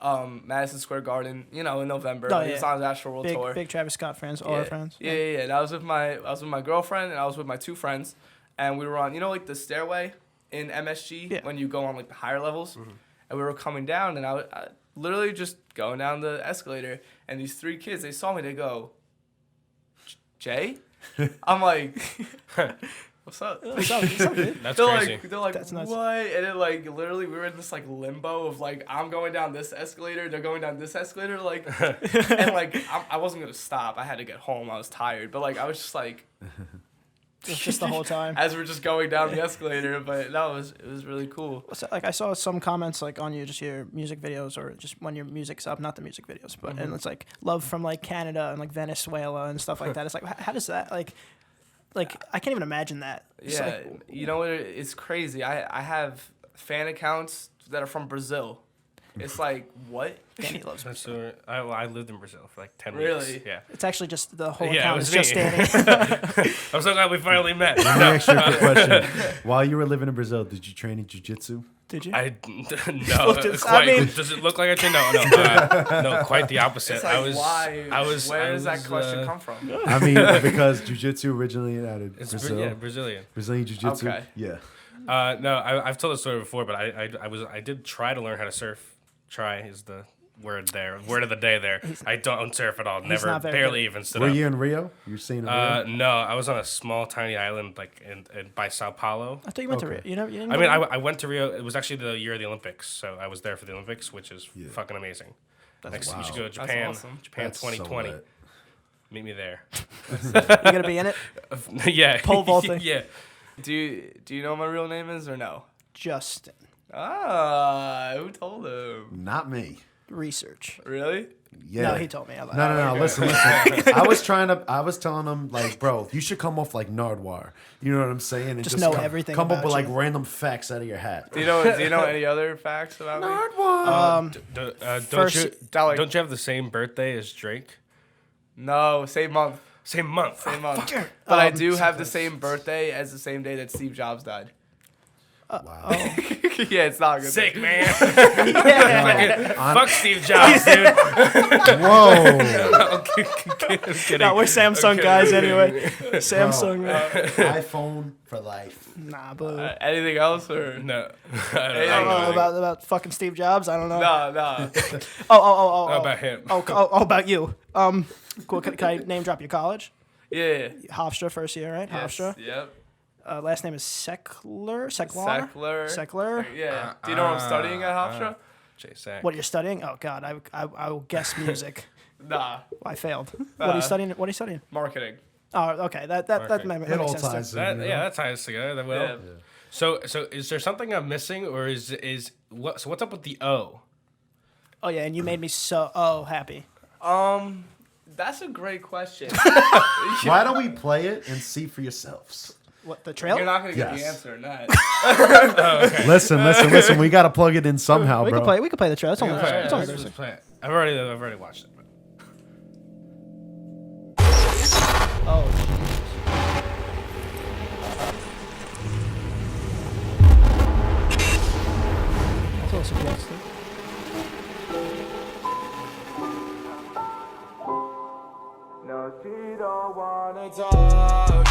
Madison Square Garden, you know, in November. Oh, He was yeah. on his Astro World Tour. Big Travis Scott fans, all our friends. Yeah. And I was with my girlfriend, and I was with my 2 friends, and we were on, you know, like the stairway in MSG when you go on like the higher levels, and we were coming down, and I literally just going down the escalator, and these 3 kids, they saw me, they go, Jay? I'm like, what's up? What's up, dude? That's They're crazy. like, what? That's nuts. And then like literally we were in this like limbo of like I'm going down this escalator, they're going down this escalator, like, and like I wasn't gonna stop. I had to get home. I was tired, but like I was just like, Just the whole time. as we're just going down the escalator. But it was really cool. So, like I saw some comments like on just your music videos or just when your music's up, not the music videos, but and it's like love from like Canada and like Venezuela and stuff like that. It's like how does that like I can't even imagine that. It's Yeah, like, you know what? It's crazy. I have fan accounts that are from Brazil, It's like, what? Danny loves That's Brazil. so, I lived in Brazil for like 10 Really? weeks. Yeah. It's actually just the whole Yeah, it account was is just me. Danny. I'm so glad we finally met. Let me ask you a quick question. While you were living in Brazil, did you train in jiu-jitsu? Did you? No, Just- quite. I mean- Does it look like I trained? No, quite the opposite. It's like, I was, why? I was. Where I does that was, question come from? I mean, because jiu-jitsu originally out of It's Brazil. yeah, Brazilian. Brazilian jiu-jitsu. Okay. Yeah. No, I've told the story before, but I did try to learn how to surf. Try is the word there. Word of the day there. I don't surf at all. Never, not very barely good. even stood Were up. you in Rio? You're staying in Rio? No, I was on a small, tiny island like in by Sao Paulo. I thought you went to Okay. Rio. You know, you didn't I go mean, to Rio? I went to Rio. It was actually the year of the Olympics, so I was there for the Olympics, which is fucking amazing. Next, wow. we should go to That's Japan. awesome. Japan That's so 2020. lit. Meet me there. You gonna be in it? Yeah. Pole vaulting. Yeah. Do you know what my real name is or no? Justin. Ah, who told him? Not me. Research. Really? Yeah. No, he told me. No. Okay. Listen. I was telling him, like, bro, you should come off like Nardwar. You know what I'm saying? And Just know everything Come up about with like you. random facts out of your hat. Do you know any other facts about me? Nardwar. Don't First- you Dollar. don't you have the same birthday as Drake? No, same month. Same month. Same month. But I do have the same birthday as the same day that Steve Jobs died. Wow. Yeah, it's not a good. Sick thing. man. Fuck Steve Jobs, dude. Whoa. I'm kidding. No, we're Samsung guys anyway. Samsung, man. iPhone for life. Nah, boo. Anything else or No. Hey, I don't know. About fucking Steve Jobs? I don't know. no? Oh. About him. About you. Cool. Can I name drop your college? Yeah. Hofstra, first year, right? Hofstra. Yep. Last name is Sekler. Seckler. Yeah. Do you know what I'm studying at Hofstra? Jay Sek. What you're studying? Oh God, I will guess music. Nah. I failed. What are you studying? What are you studying? Marketing. Oh, okay. That makes It all sense. too. ties in. That, you know? yeah, that ties together. That will. Yeah. So is there something I'm missing, or is what? So what's up with the O? Oh yeah, and you made me so happy. That's a great question. Why don't we play it and see for yourselves? What the trailer? You're not gonna get the Yes. answer in that. Listen. We got to plug it in somehow, we bro. can play the trailer. It's only Okay, it's only let's basic. play it. I've already watched it. Oh. That's all suggested. No, she don't wanna talk.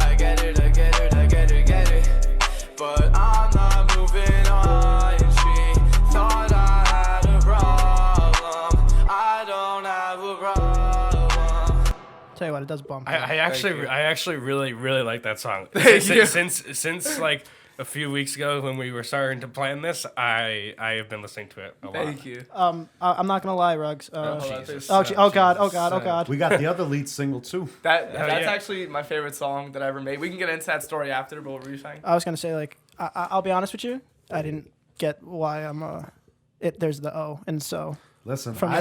I get it. But I'm not moving on. She thought I had a problem. I don't have a problem. Tell you what, it does bump. I actually really like that song. Thank you. Since like a few weeks ago when we were starting to plan this, I have been listening to it a lot. Thank you. I'm not gonna lie, Rugs. Jesus. Oh God. We got the other lead single too. That's yeah. actually my favorite song that I ever made. We can get into that story after, but what were you saying? I was gonna say like I'll be honest with you. I didn't get why I'm there's the O, and so Listen, From I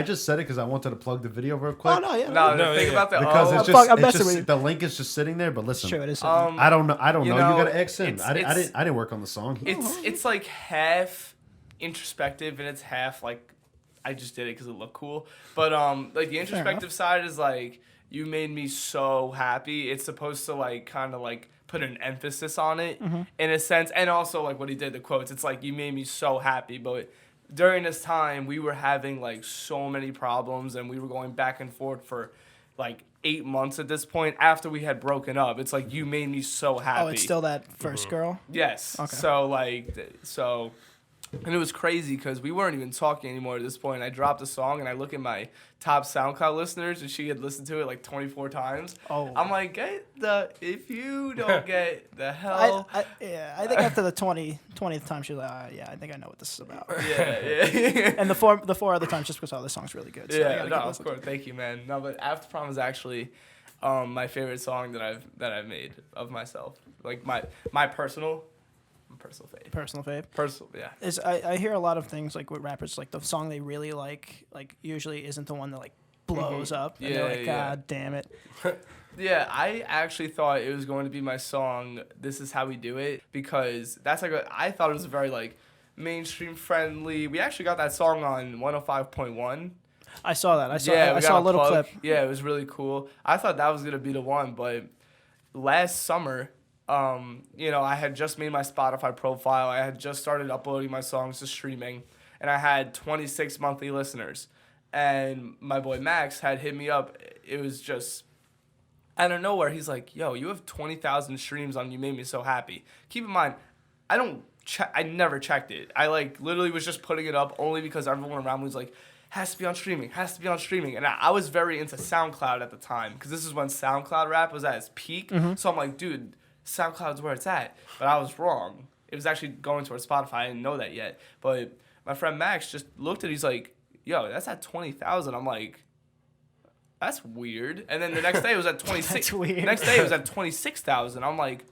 just said it because I wanted to plug the video real quick. oh no, yeah, No, No, the thing yeah. about the Because O, it's I'm messing just with you. the link is just sitting there. But listen, sure it is. I don't know. you You know, gotta X in. it's- I didn't work on the song. it's like half introspective and it's half like I just did it because it looked cool. But like the introspective side is like you made me so happy. It's supposed to like kind of like put an emphasis on it in a sense, and also like what he did, the quotes. It's like you made me so happy, but during this time we were having like so many problems and we were going back and forth for like 8 months at this point after we had broken up. It's like you made me so happy. Oh, it's still that first girl. Yes. Okay. So and it was crazy because we weren't even talking anymore at this point. I dropped a song and I look at my top SoundCloud listeners and she had listened to it like 24 times. Oh. I'm like, if you don't get the hell. I think after the 20th time she was like, yeah, I think I know what this is about. Yeah. And the four other times just because this song's really good. So I Yeah, gotta no, keep of listening. course. Thank you, man. No, but After Prom is actually my favorite song that I've made of myself. Like my personal fave. Personal fave. Personal, yeah. Is I hear a lot of things like with rappers, like the song they really like usually isn't the one that like blows up. And they're like, Yeah. God damn it. Yeah, I actually thought it was going to be my song, This Is How We Do It, because that's like I thought it was a very like mainstream friendly. We actually got that song on 105.1. I saw that. I saw Yeah, I we saw got a little plug. clip. Yeah, it was really cool. I thought that was gonna be the one, but last summer, I had just made my Spotify profile. I had just started uploading my songs to streaming, and I had 26 monthly listeners. And my boy Max had hit me up. It was just out of nowhere. He's like, "Yo, you have 20,000 streams on You Made Me So Happy." Keep in mind, I never checked it. I literally was just putting it up only because everyone around me was like, has to be on streaming. And I was very into SoundCloud at the time because this is when SoundCloud rap was at its peak. So I'm like, dude, SoundCloud's where it's at. But I was wrong. It was actually going towards Spotify. I didn't know that yet. But my friend Max just looked at it. He's like, yo, that's at 20,000. I'm like, that's weird. And then the next day it was at 26. That's weird. Next day it was at 26,000. I'm like,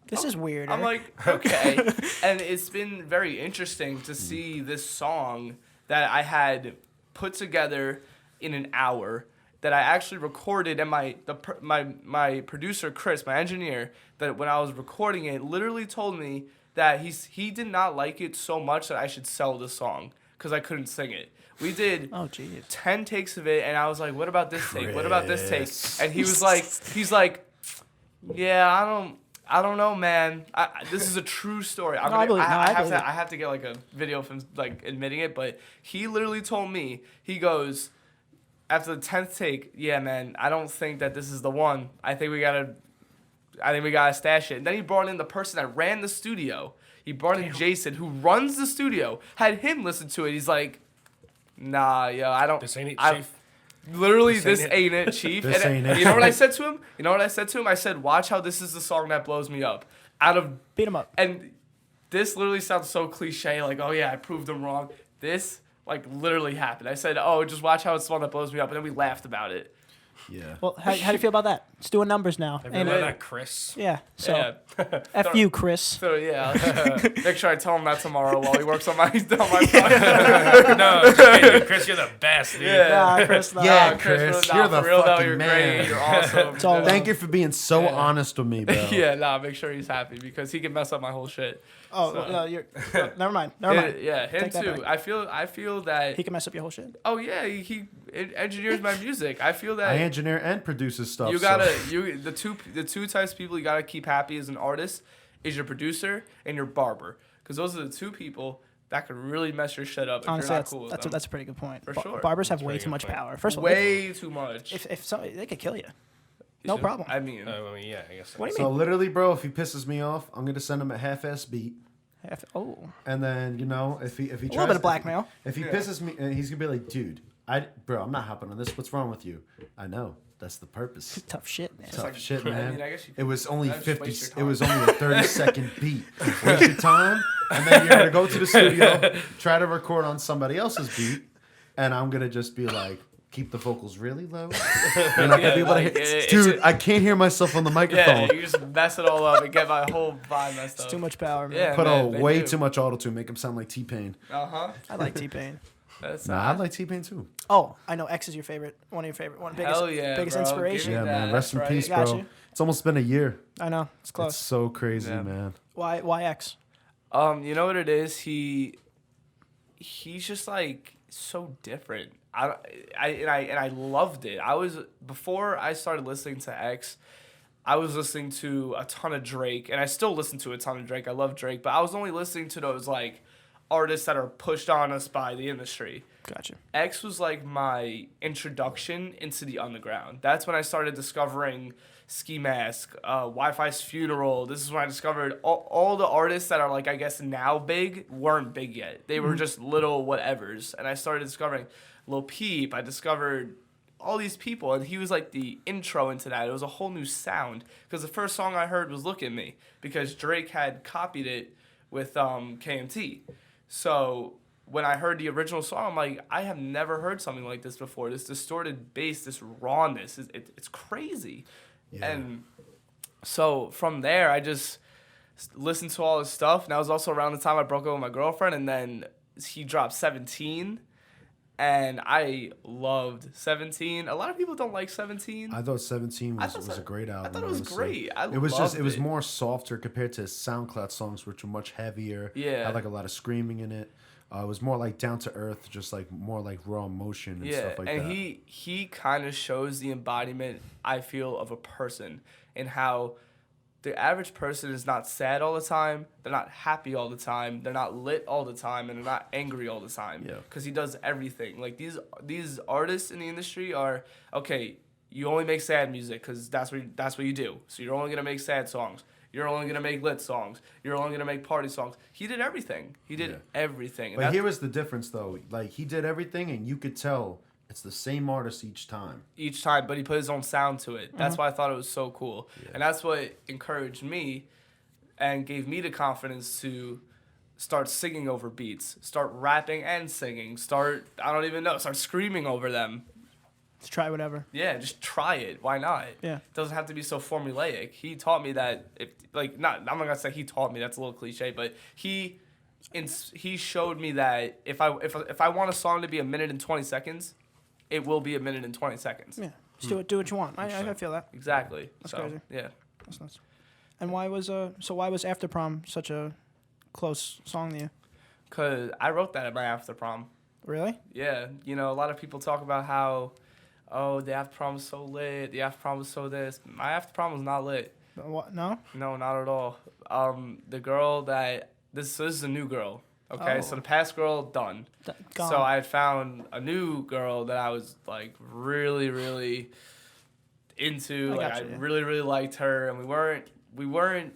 This is weird. I'm like, okay. And it's been very interesting to see this song that I had put together in an hour that I actually recorded, and my producer Chris, my engineer, that when I was recording it, literally told me that he did not like it so much that I should sell the song because I couldn't sing it. We did 10 takes of it, and I was like, what about this take? What about this take? And he's like, yeah, I don't know, man. This is a true story. I have to get like a video of him like admitting it, but he literally told me, he goes, after the 10th take, yeah, man, I don't think that this is the one. I think we gotta stash it. And then he brought in the person that ran the studio. He brought in Jason, who runs the studio, had him listen to it. He's like, nah, yo, I don't. This ain't it, Chief. Literally, this ain't it, Chief. This ain't it. You know what I said to him? I said, watch how this is the song that blows me up. Beat him up. And this literally sounds so cliche, like, oh yeah, I proved him wrong. This, literally happened. I said, oh, just watch how it's the one that blows me up. And then we laughed about it. Yeah. Well, how do you feel about that? It's doing numbers now. Have you heard of that, Chris? Yeah. So, Yeah. F you, Chris. So, yeah. Make sure I tell him that tomorrow while he works on my project. No, just kidding. Chris, you're the best, dude. Yeah. Nah, Chris. Nah. Yeah, Chris, Chris, you're the for real, though, fucking you're man. great. You're awesome. It's all Thank you for being so Yeah. honest with me, bro. Yeah, make sure he's happy because he can mess up my whole shit. Oh, So- no, never mind. Never mind. Yeah, him Take that too. back. I feel that. He can mess up your whole shit. Oh yeah, he engineers my music. I feel that I engineer and produce stuff. you so- gotta the two types of people you gotta keep happy as an artist is your producer and your barber, because those are the two people that could really mess your shit up if Honestly, you're not cool with them. that's a pretty good point. For sure. Barbers have That's a way pretty too good much point. power. First of all, Way too much. if somebody, they could kill you. You No should- problem. I mean, Yeah, I guess. What do you So mean? literally, bro, if he pisses me off, I'm gonna send him a half-ass beat, Oh, and then if he tries a little bit of blackmail. If he pisses me, he's gonna be like, dude, I'm not hopping on this. What's wrong with you? I know. That's the purpose. Tough shit, man. Tough like- shit, I man. mean, I guess you It was only That's just 50. waste It your was time. only a 30-second beat. Waste your time, and then you're gonna go to the studio, try to record on somebody else's beat, and I'm gonna just be like, keep the vocals really low. You're not gonna be able to hear. Dude, I can't hear myself on the yeah, microphone. you just mess it all up and get my whole vibe messed up. It's too much power, man. Yeah. Put man, they way do. too much auto tune, make him sound like T-Pain. I like T-Pain. That's Nah, I like T-Pain too. Oh, I know X is your favorite. One of your favorite. Hell yeah, biggest bro. inspiration. Give Yeah, me man. that, Rest in that's peace, right. bro. Got you. It's almost been a year. I know it's close. It's so crazy, Yeah. man. Why X? You know what it is? He's just like so different. I loved it. Before I started listening to X, I was listening to a ton of Drake, and I still listen to a ton of Drake. I love Drake, but I was only listening to those like artists that are pushed on us by the industry. Gotcha. X was like my introduction into the underground. That's when I started discovering Ski Mask, Wi-Fi's Funeral. This is when I discovered all the artists that are like, I guess now big, weren't big yet. They were just little whatevers. And I started discovering Lil Peep. I discovered all these people, and he was like the intro into that. It was a whole new sound, because the first song I heard was Look at Me, because Drake had copied it with KMT. So when I heard the original song, I'm like, I have never heard something like this before. This distorted bass, this rawness, it's crazy. Yeah. And so from there, I just listened to all his stuff. And that was also around the time I broke up with my girlfriend. And then he dropped 17. And I loved 17. A lot of people don't like 17. I thought 17 was a great album. I thought it was honestly. great. It was more softer compared to his SoundCloud songs, which were much heavier. Yeah. Had like a lot of screaming in it. It was more like down to earth, just like more like raw emotion and stuff like that. And he kind of shows the embodiment, I feel, of a person, and how the average person is not sad all the time, they're not happy all the time, they're not lit all the time, and they're not angry all the time. Yeah. Because he does everything. Like these artists in the industry are, okay, you only make sad music because that's what you do. So you're only gonna make sad songs. You're only gonna make lit songs. You're only gonna make party songs. He did everything. He did everything. And but here was the difference, though. Like he did everything, and you could tell it's the same artist each time. But he put his own sound to it. That's why I thought it was so cool. Yeah. And that's what encouraged me and gave me the confidence to start singing over beats, start rapping and singing, start screaming over them. Let's try whatever. Yeah, just try it. Why not? Yeah. It doesn't have to be so formulaic. He taught me that, I'm not going to say he taught me, that's a little cliche, but he showed me that if I want a song to be 1 minute and 20 seconds, it will be 1 minute and 20 seconds. Yeah, just do what you want. I feel that. Exactly. That's crazy. Yeah. That's nuts. And why was After Prom such a close song to you? Cause I wrote that at my After Prom. Really? Yeah. You know, a lot of people talk about how, oh, the After Prom was so lit. The After Prom was so this. My After Prom was not lit. What? No. No, not at all. The girl that this is a new girl. Okay, so the past girl done. Gone. So I had found a new girl that I was like really, really into. I really, really liked her, and we weren't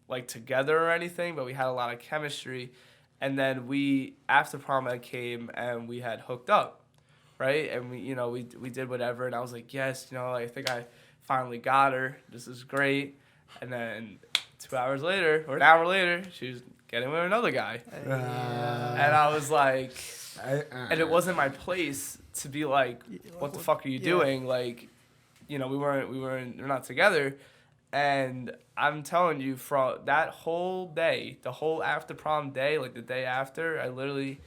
like together or anything, but we had a lot of chemistry. And then after prom I came and we had hooked up, right? And we did whatever, and I was like, yes, I think I finally got her. This is great. And then 2 hours later or an hour later, she was getting with another guy. And I was like, and it wasn't my place to be like, what the fuck are you doing? Like, we're not together. And I'm telling you, from that whole day, the whole after prom day, like the day after, I literally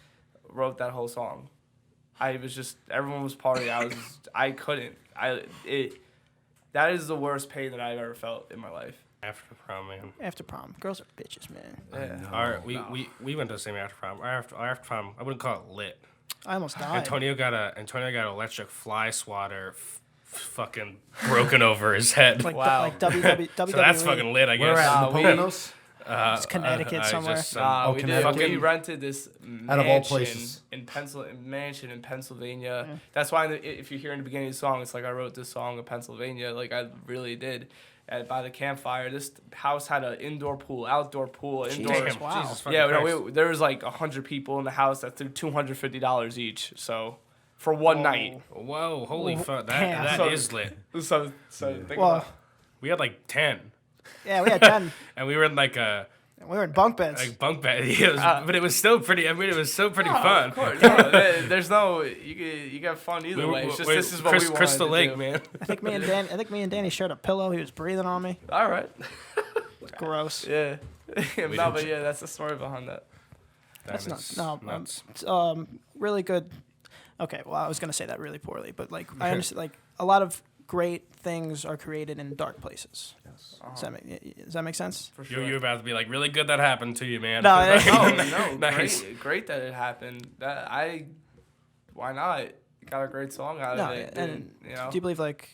wrote that whole song. Everyone was partying. I couldn't. That is the worst pain that I've ever felt in my life. After prom, man. After prom, girls are bitches, man. Yeah. We went to the same after prom. Our after prom, I wouldn't call it lit. I almost died. Antonio got electric fly swatter, fucking broken over his head. Like WWE. So that's fucking lit, I guess. Where at? Napoleonos? It's Connecticut somewhere. We rented this out of all places in Pennsylvania. Yeah. That's why if you hear in the beginning of the song, it's like I wrote this song in Pennsylvania. Like I really did. By the campfire, this house had an indoor pool, outdoor pool, indoor. Wow. Jesus there was like 100 people in the house that threw $250 each. So for one night. Whoa! Holy fuck! That is lit. So think about. We had like 10. Yeah, we had 10. And we were in like we were in bunk beds. Like bunk beds. But it was still pretty. I mean, it was still pretty fun. Of course. No, there's no. You got fun either way. It's just this is what we wanted Crystal to Lake, do. man. I think me and Danny shared a pillow. He was breathing on me. All right. Gross. Yeah. But yeah, that's the story behind that. That's nuts. It's really good. Okay, well, I was gonna say that really poorly, but like I understand. Like a lot of great things are created in dark places. Yes. Does that make sense? For sure. You're about to be like, really good that happened to you, man. No, no, nice. Great that it happened. Why not? Got a great song out of it. And do you believe like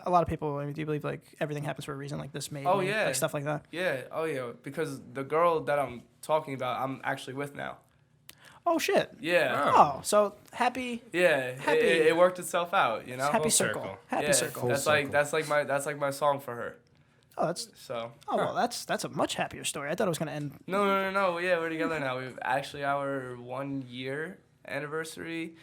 a lot of people? Do you believe like everything happens for a reason? Like this made. Yeah. Like stuff like that. Yeah. Oh yeah. Because the girl that I'm talking about, I'm actually with now. Oh shit. Yeah. Oh, so happy. Yeah. It worked itself out. Happy circle. Happy circle. That's like my song for her. Oh, that's so. Oh well, that's a much happier story. I thought it was gonna end. No. Yeah, we're together now. We've actually our 1 year anniversary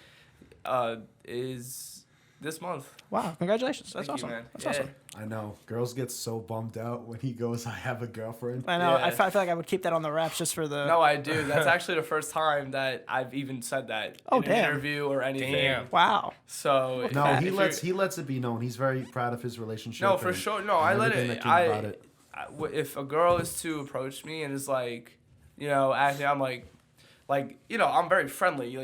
is this month. Wow! Congratulations. That's Thank awesome. you, man. That's yeah. awesome. I know. Girls get so bummed out when he goes, I have a girlfriend. I know. Yeah. I feel like I would keep that on the wraps just for the. No, I do. That's actually the first time that I've even said that in an interview or anything. Damn. Wow. So no, he lets it be known. He's very proud of his relationship. No, for sure. No, I let it. About it. If a girl is to approach me and is like, acting, I'm like, I'm very friendly,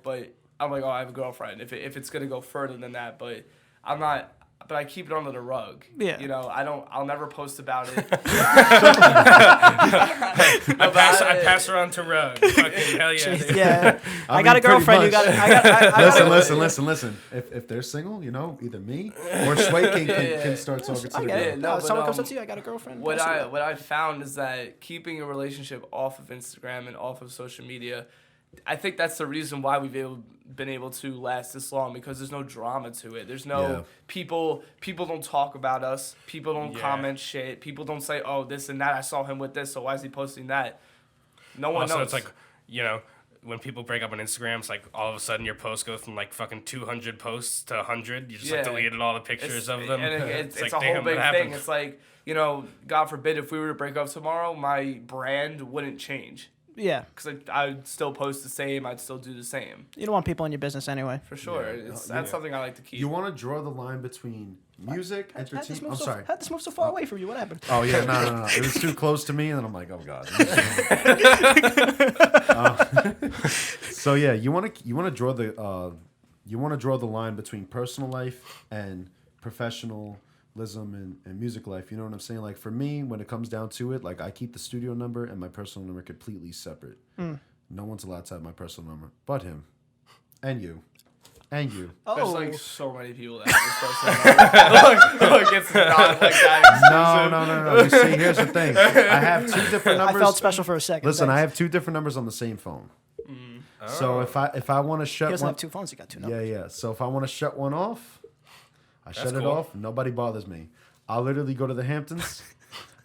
but I'm like, oh, I have a girlfriend. If it's gonna go further than that, but I'm not. But I keep it under the rug. Yeah. You know, I'll never post about it. I pass her on to Rug. Fucking hell yeah. Dude. Yeah. I mean, got a pretty girlfriend. You much. got. Listen. If they're single, you know, either me or Sway can start talking to the I girl. get it. No, No, but, someone comes up to you. I got a girlfriend. What pass it up. I found is that keeping a relationship off of Instagram and off of social media, I think that's the reason why we've been able to last this long, because there's no drama to it. There's no people don't talk about us. People don't comment shit. People don't say, oh, this and that. I saw him with this, so why is he posting that? No one knows. It's like, you know, when people break up on Instagram, it's like all of a sudden your posts go from like fucking 200 posts to 100. You just like deleted all the pictures of them. And it's like, a damn, whole big what happened? thing. It's like, you know, God forbid if we were to break up tomorrow, my brand wouldn't change. Yeah. Because I'd still post the same. I'd still do the same. You don't want people in your business anyway. For sure. That's something I like to keep. You want to draw the line between music, entertainment. I'm sorry. How'd this move so far away from you? What happened? Oh yeah, no. It was too close to me, and then I'm like, oh god. So yeah, you want to draw the line between personal life and professionalism and music life. You know what I'm saying? Like for me, when it comes down to it, like I keep the studio number and my personal number completely separate. No one's allowed to have my personal number but him, and you. And you. There's like so many people that have this person. Look, it's not like that. No. You see, here's the thing. I have two different numbers. I felt special for a second. Listen, Thanks. I have two different numbers on the same phone. So if I want to shut He doesn't one, have two phones. He got two numbers. yeah. So if I want to shut one off, I shut it off. Nobody bothers me. I'll literally go to the Hamptons.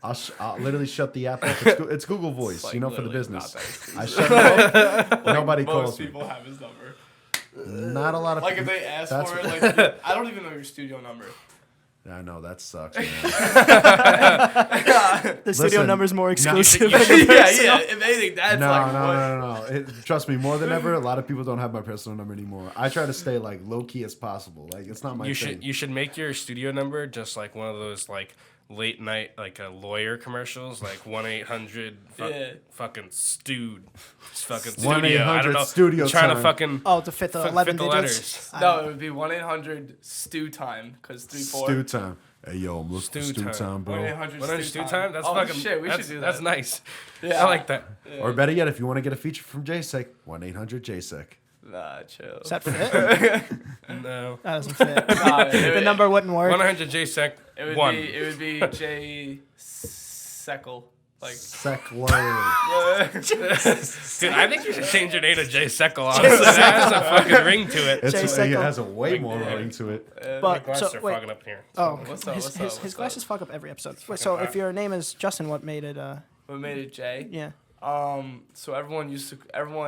I'll literally shut the app off. It's Google Voice, Like you know, for the literally business. I shut it off. Nobody calls Most me. people have his number. Not a lot of Like if people. they ask That's for it, what- like I don't even know your studio number. I know that sucks. Man. The studio Listen, number's more no, exclusive. yeah. If anything, that's No. Trust me, more than ever, a lot of people don't have my personal number anymore. I try to stay like low key as possible. Like it's not my thing. You should make your studio number just like one of those like late night like a lawyer commercials, like 1-800 fucking stewed fucking studio. 1-800 I don't know, studio trying time. to fucking To fit the 11 the digits. letters. No, it would be 1-800 stew time because 3-4. Stew time. Hey yo, I'm looking for stew time, bro. 1-800 stew time. That's oh, fucking shit, we that's, should do that. That's nice. Yeah. I like that. Or better yet, if you want to get a feature from Jay Sek, 1-800 Jay Sek. Nah, chill. Does that fit? No. That doesn't fit. Nah, The number wouldn't work. 100 J Sek It would 1. be Jay Sekel. Like Sekler. Dude, I think you should change your name to Jay Sekel. Honestly, that has a fucking ring to it. Jay It Sek. has a way more ring to it. My But glasses so are wait. fogging up here. Oh, What's up, his, what's his, up, his what's glasses fuck up every episode. Wait, so if your name is Justin, what made it? what made it Jay? Yeah. So everyone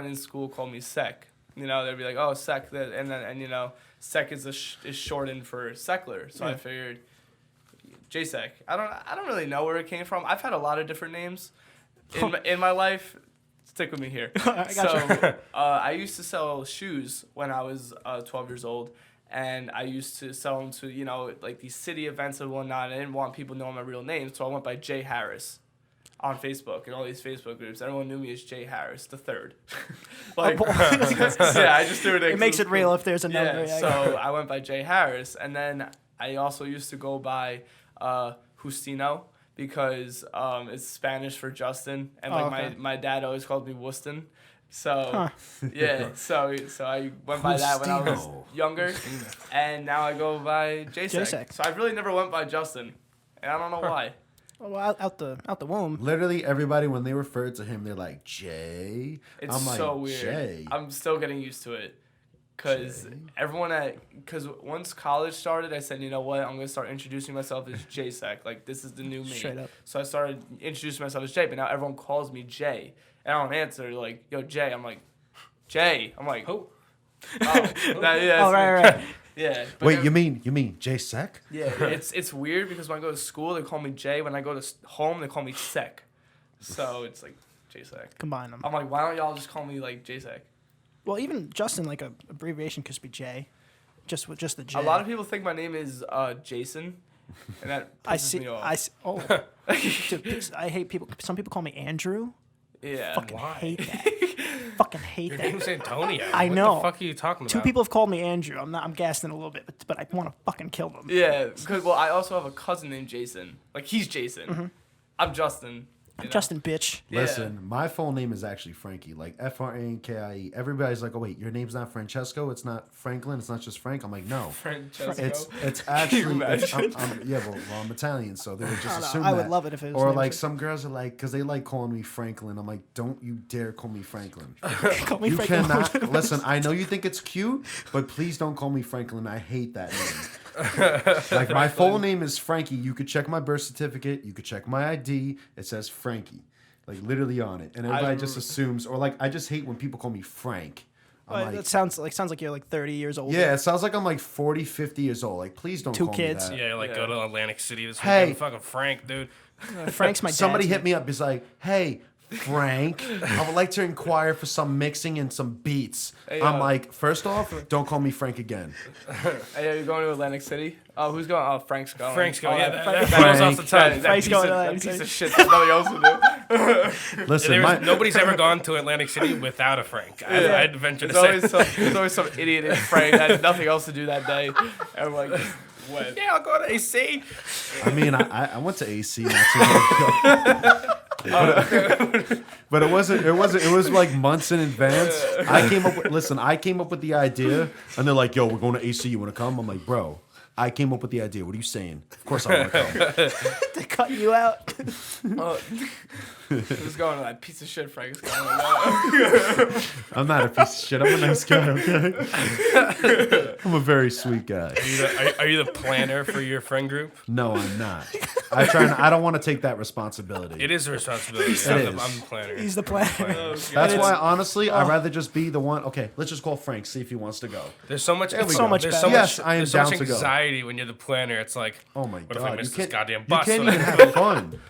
in school called me Sek. You know, they'd be like, "Oh, Sek," and you know, Sek is is shortened for Sekler. So I figured Jay Sek. I don't really know where it came from. I've had a lot of different names in my life. Stick with me here. I got So I used to sell shoes when I was 12 years old. And I used to sell them to, you know, like these city events and whatnot. I didn't want people knowing my real name, so I went by Jay Harris on Facebook and all these Facebook groups. Everyone knew me as Jay Harris the Third. Like, yeah, I just threw it. It makes it real if there's a number. Yeah, so I went by Jay Harris, and then I also used to go by Justino because it's Spanish for Justin, and like my dad always called me Wuston. So yeah, so I went by that when I was younger, and now I go by Jay Sek. So I really never went by Justin, and I don't know why. Well, out the womb. Literally everybody, when they refer to him, they're like, Jay. It's I'm like, so weird. Jay. I'm still getting used to it. Because because once college started, I said, you know what, I'm going to start introducing myself as Jay Sek. Like, this is the new me. Straight up. So I started introducing myself as Jay, but now everyone calls me Jay. And I don't answer. They're like, yo, Jay. I'm like, Jay. I'm like, who? Right. Yeah. Wait, you mean Jay Sek? Yeah, it's weird because when I go to school, they call me Jay. When I go to home, they call me Sek. So it's like Jay Sek. Combine them. I'm like, why don't y'all just call me like Jay Sek? Well, even Justin, like a abbreviation could be J, just the J. A lot of people think my name is Jason, and that pisses me off. I see. Oh, dude, I hate people. Some people call me Andrew. Yeah. Fucking hate that. fucking hate Your that. name's Antonio. I What know. the fuck are you talking about? Two people have called me Andrew. I'm gassing a little bit, but I want to fucking kill them. Yeah, because I also have a cousin named Jason. Like he's Jason. I'm Justin. I'm Justin, bitch. Yeah. Listen, my full name is actually Frankie, like Frankie. Everybody's like, "Oh wait, your name's not Francesco. It's not Franklin. It's not just Frank." I'm like, "No, Francesco. it's actually imagine? I'm Italian, so they would just assume I that. would love it if it was Or named like Frank. some girls are like, because they like calling me Franklin. I'm like, don't you dare call me Franklin. Call me You Franklin. cannot listen. I know you think it's cute, but please don't call me Franklin. I hate that name. Like my full name is Frankie. You could check my birth certificate. You could check my ID. It says Frankie, like literally on it, and everybody just assumes. Or like I just hate when people call me Frank. I'm Well, like, that sounds like you're like 30 years old. yeah, it sounds like I'm like 40, 50 years old. Like please don't Two call kids. me that. Yeah, like Yeah. go to Atlantic City this Hey. weekend. Fucking Frank, dude. Frank's my dad. Somebody hit me up. He's like, "Hey, Frank, I would like to inquire for some mixing and some beats." Hey, I'm like, first off, don't call me Frank again. Hey, are you going to Atlantic City? Oh, who's going? Oh, Frank's going. Frank's going. Oh, Yeah, that- that Frank. goes off the that- tongue. Frank's piece going of- to that Atlantic piece City. of shit. There's nothing else to do. Listen, Nobody's ever gone to Atlantic City without a Frank. Yeah. I'd venture to There's say. always some idiot named Frank that had nothing else to do that day. And I'm like, what? Yeah, I'll go to AC. I mean, I went to AC not too long ago. But it wasn't. It was like months in advance. I came up with the idea, and they're like, "Yo, we're going to AC. You want to come?" I'm like, "Bro, I came up with the idea. What are you saying? Of course I want to come." They're cutting you out. Who's going to that piece of shit Frank's going to? I'm not a piece of shit. I'm a nice guy. Okay. I'm a very sweet guy. Are you the planner for your friend group? No, I'm not. I don't want to take that responsibility. It is a responsibility. It I'm is. the planner. He's the planner. That's why, honestly, I'd rather just be the one. Okay, let's just call Frank, see if he wants to go. There's so much. It's so much There's better. so Yes, much. I am There's so down much to go. anxiety when you're the planner. It's like, Oh my what if I god, miss you this can't. goddamn You bus? can't even have fun.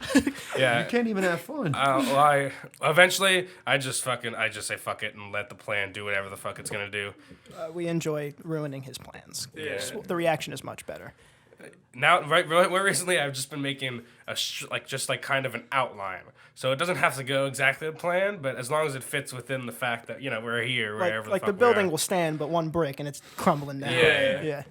Yeah. You can't even have fun. Well, I eventually I just say fuck it and let the plan do whatever the fuck it's gonna do. We enjoy ruining his plans. Yeah. The reaction is much better. Now, right recently, I've just been making just kind of an outline, so it doesn't have to go exactly the plan, but as long as it fits within the fact that we're here, wherever Like the the fuck building we will stand, but one brick and it's crumbling down. Yeah.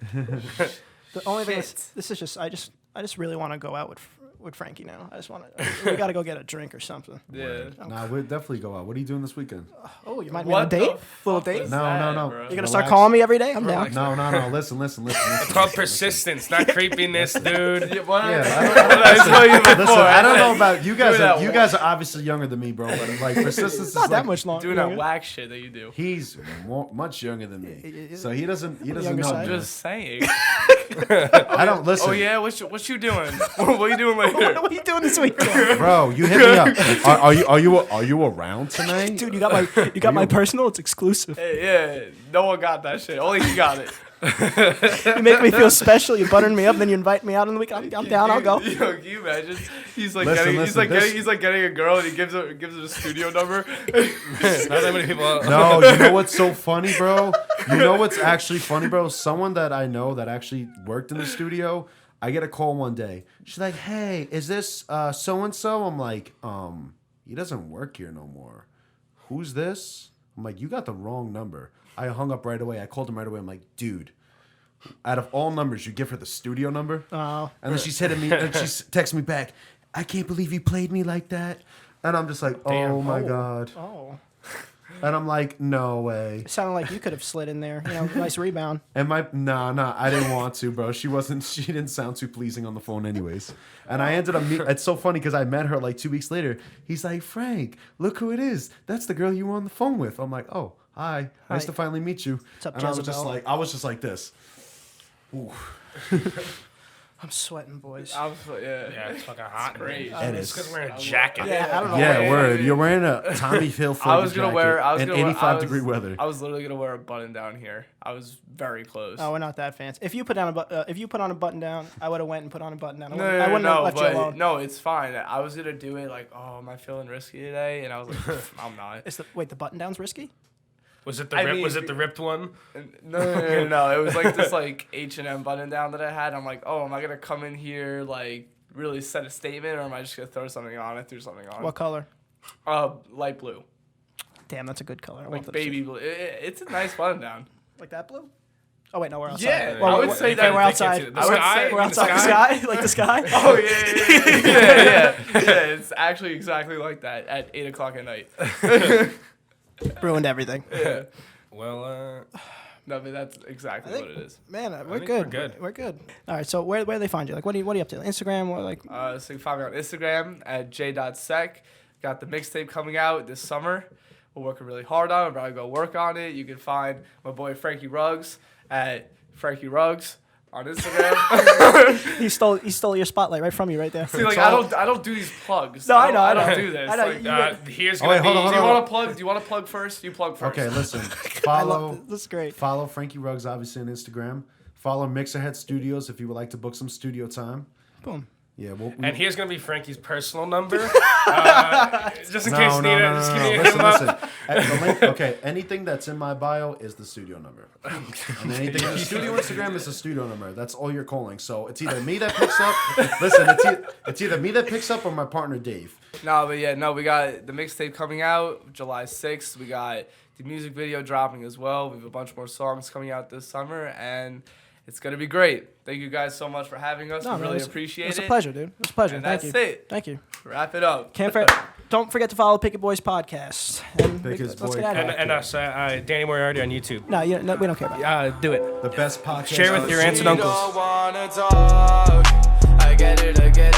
The only thing is, Shit. this is just I just really want to go out with Frankie now. I just want to. We got to go get a drink or something. Yeah. Nah, we'll definitely go out. What are you doing this weekend? Oh, you might be on a What date? the Little fuck date? was No, that, no. bro? You're gonna Relax. start calling me every day? I'm down. No. Listen. It's called persistence, not creepiness, dude. Yeah, why Yeah, not? I told you before. Listen, I don't know about you guys. that You one. guys are obviously younger than me, bro. But like persistence is Not that like, much longer. Doing that whack shit that you do. He's much younger than me, so he doesn't younger know. side. man. Just saying. I don't listen. Oh yeah, what you doing? What are you doing later? What are you doing this weekend? Bro, you hit me up. Are you around tonight? Dude, you got my personal. It's exclusive. Hey, yeah, no one got that shit. Only he got it. You make me feel special. You buttering me up, then you invite me out on the weekend. I'm down. I'll go. Yo, can you imagine? He's like Listen, he's like getting a girl and he gives her a studio number. Not that many people. No, you know what's so funny, bro? You know what's actually funny, bro? Someone that I know that actually worked in the studio, I get a call one day. She's like, "Hey, is this so-and-so?" I'm like, he doesn't work here no more. Who's this? I'm like, you got the wrong number. I hung up right away. I called him right away. I'm like, dude, out of all numbers, you give her the studio number? Oh. And then she's hitting me, and she's texting me back, "I can't believe you played me like that." And I'm just like, oh my God. Oh. And I'm like, no way. It sounded like you could have slid in there. Nice rebound. And nah, I didn't want to, bro. She didn't sound too pleasing on the phone anyways. And I ended up it's so funny because I met her like 2 weeks later. He's like, "Frank, look who it is. That's the girl you were on the phone with." I'm like, "Oh, hi. Nice Hi. to finally meet you." What's up, and I was Jezebel? just like this. Ooh. I'm sweating, boys. I was, Yeah, it's fucking hot. great. It It's is. because we're in a jacket. Yeah, I don't know. Yeah, yeah, word. yeah. You're wearing a Tommy Hilfiger I was gonna wear. I was in gonna wear, 85-degree weather. I was literally gonna wear a button down here. I was very close. Oh, we're not that fancy. If you put on a button down, I would have went and put on a button down. I No, wouldn't, I wouldn't have left you but alone. no, it's fine. I was gonna do it like, oh, am I feeling risky today? And I was like, I'm not. The button down's risky? Was it I the ripped one? No. It was like this like H&M button down that I had. I'm like, oh, am I gonna come in here like really set a statement, or am I just gonna throw something on? I threw something on. What color? Light blue. Damn, that's a good color. I like love that baby shit. blue. It's a nice button down. Like that blue? Oh wait, no, we're outside. Yeah, Well, I would we're- say okay, that we're they can't see outside. it. The I would sky? say We're The outside. The sky? sky, like the sky. Oh yeah. It's actually exactly like that at 8 o'clock at night. Ruined everything. Yeah. Well, No, but that's exactly what it is. Man, we're think good. we're good. We're good. All right, so where do they find you? Like, what are you up to? Instagram or like? So you can find me on Instagram at j.sek. Got the mixtape coming out this summer. We're working really hard on it. I'm about to go work on it. You can find my boy Frankie Ruggs at Frankie Ruggs on Instagram. He stole your spotlight right from you right there. See, like I don't do these plugs. No, I know. I don't do this. I know. Like, here's Oh, wait, gonna hold on, be. do you hold on. want to plug? Do you want to plug first? You plug first. Okay, listen. I love Follow this. This is great. follow Frankie Ruggs obviously on Instagram. Follow Mixerhead Studios if you would like to book some studio time. Boom. Yeah, And here's gonna be Frankie's personal number, just in no, case no, you no, need it. no, Just no, give no. me a Listen, him up. listen. The link, okay, anything that's in my bio is the studio number. And anything in the studio Instagram is the studio number. That's all you're calling. So it's either me that picks up. Listen, it's either me that picks up or my partner Dave. No, but yeah, we got the mixtape coming out July 6th. We got the music video dropping as well. We have a bunch more songs coming out this summer, and it's gonna be great. Thank you guys so much for having us. No, We really it was- appreciate it. It's a pleasure, dude. It's a pleasure. And Thank that's you. it. Thank you. Wrap it up. Don't forget to follow Picket Boys podcast. And Picket's let's Boy get out of And, here. and us, Danny Moriarty on YouTube. No, we don't care about that. Do it. The best podcast. Share with your aunts and She uncles. don't wanna talk. I get it.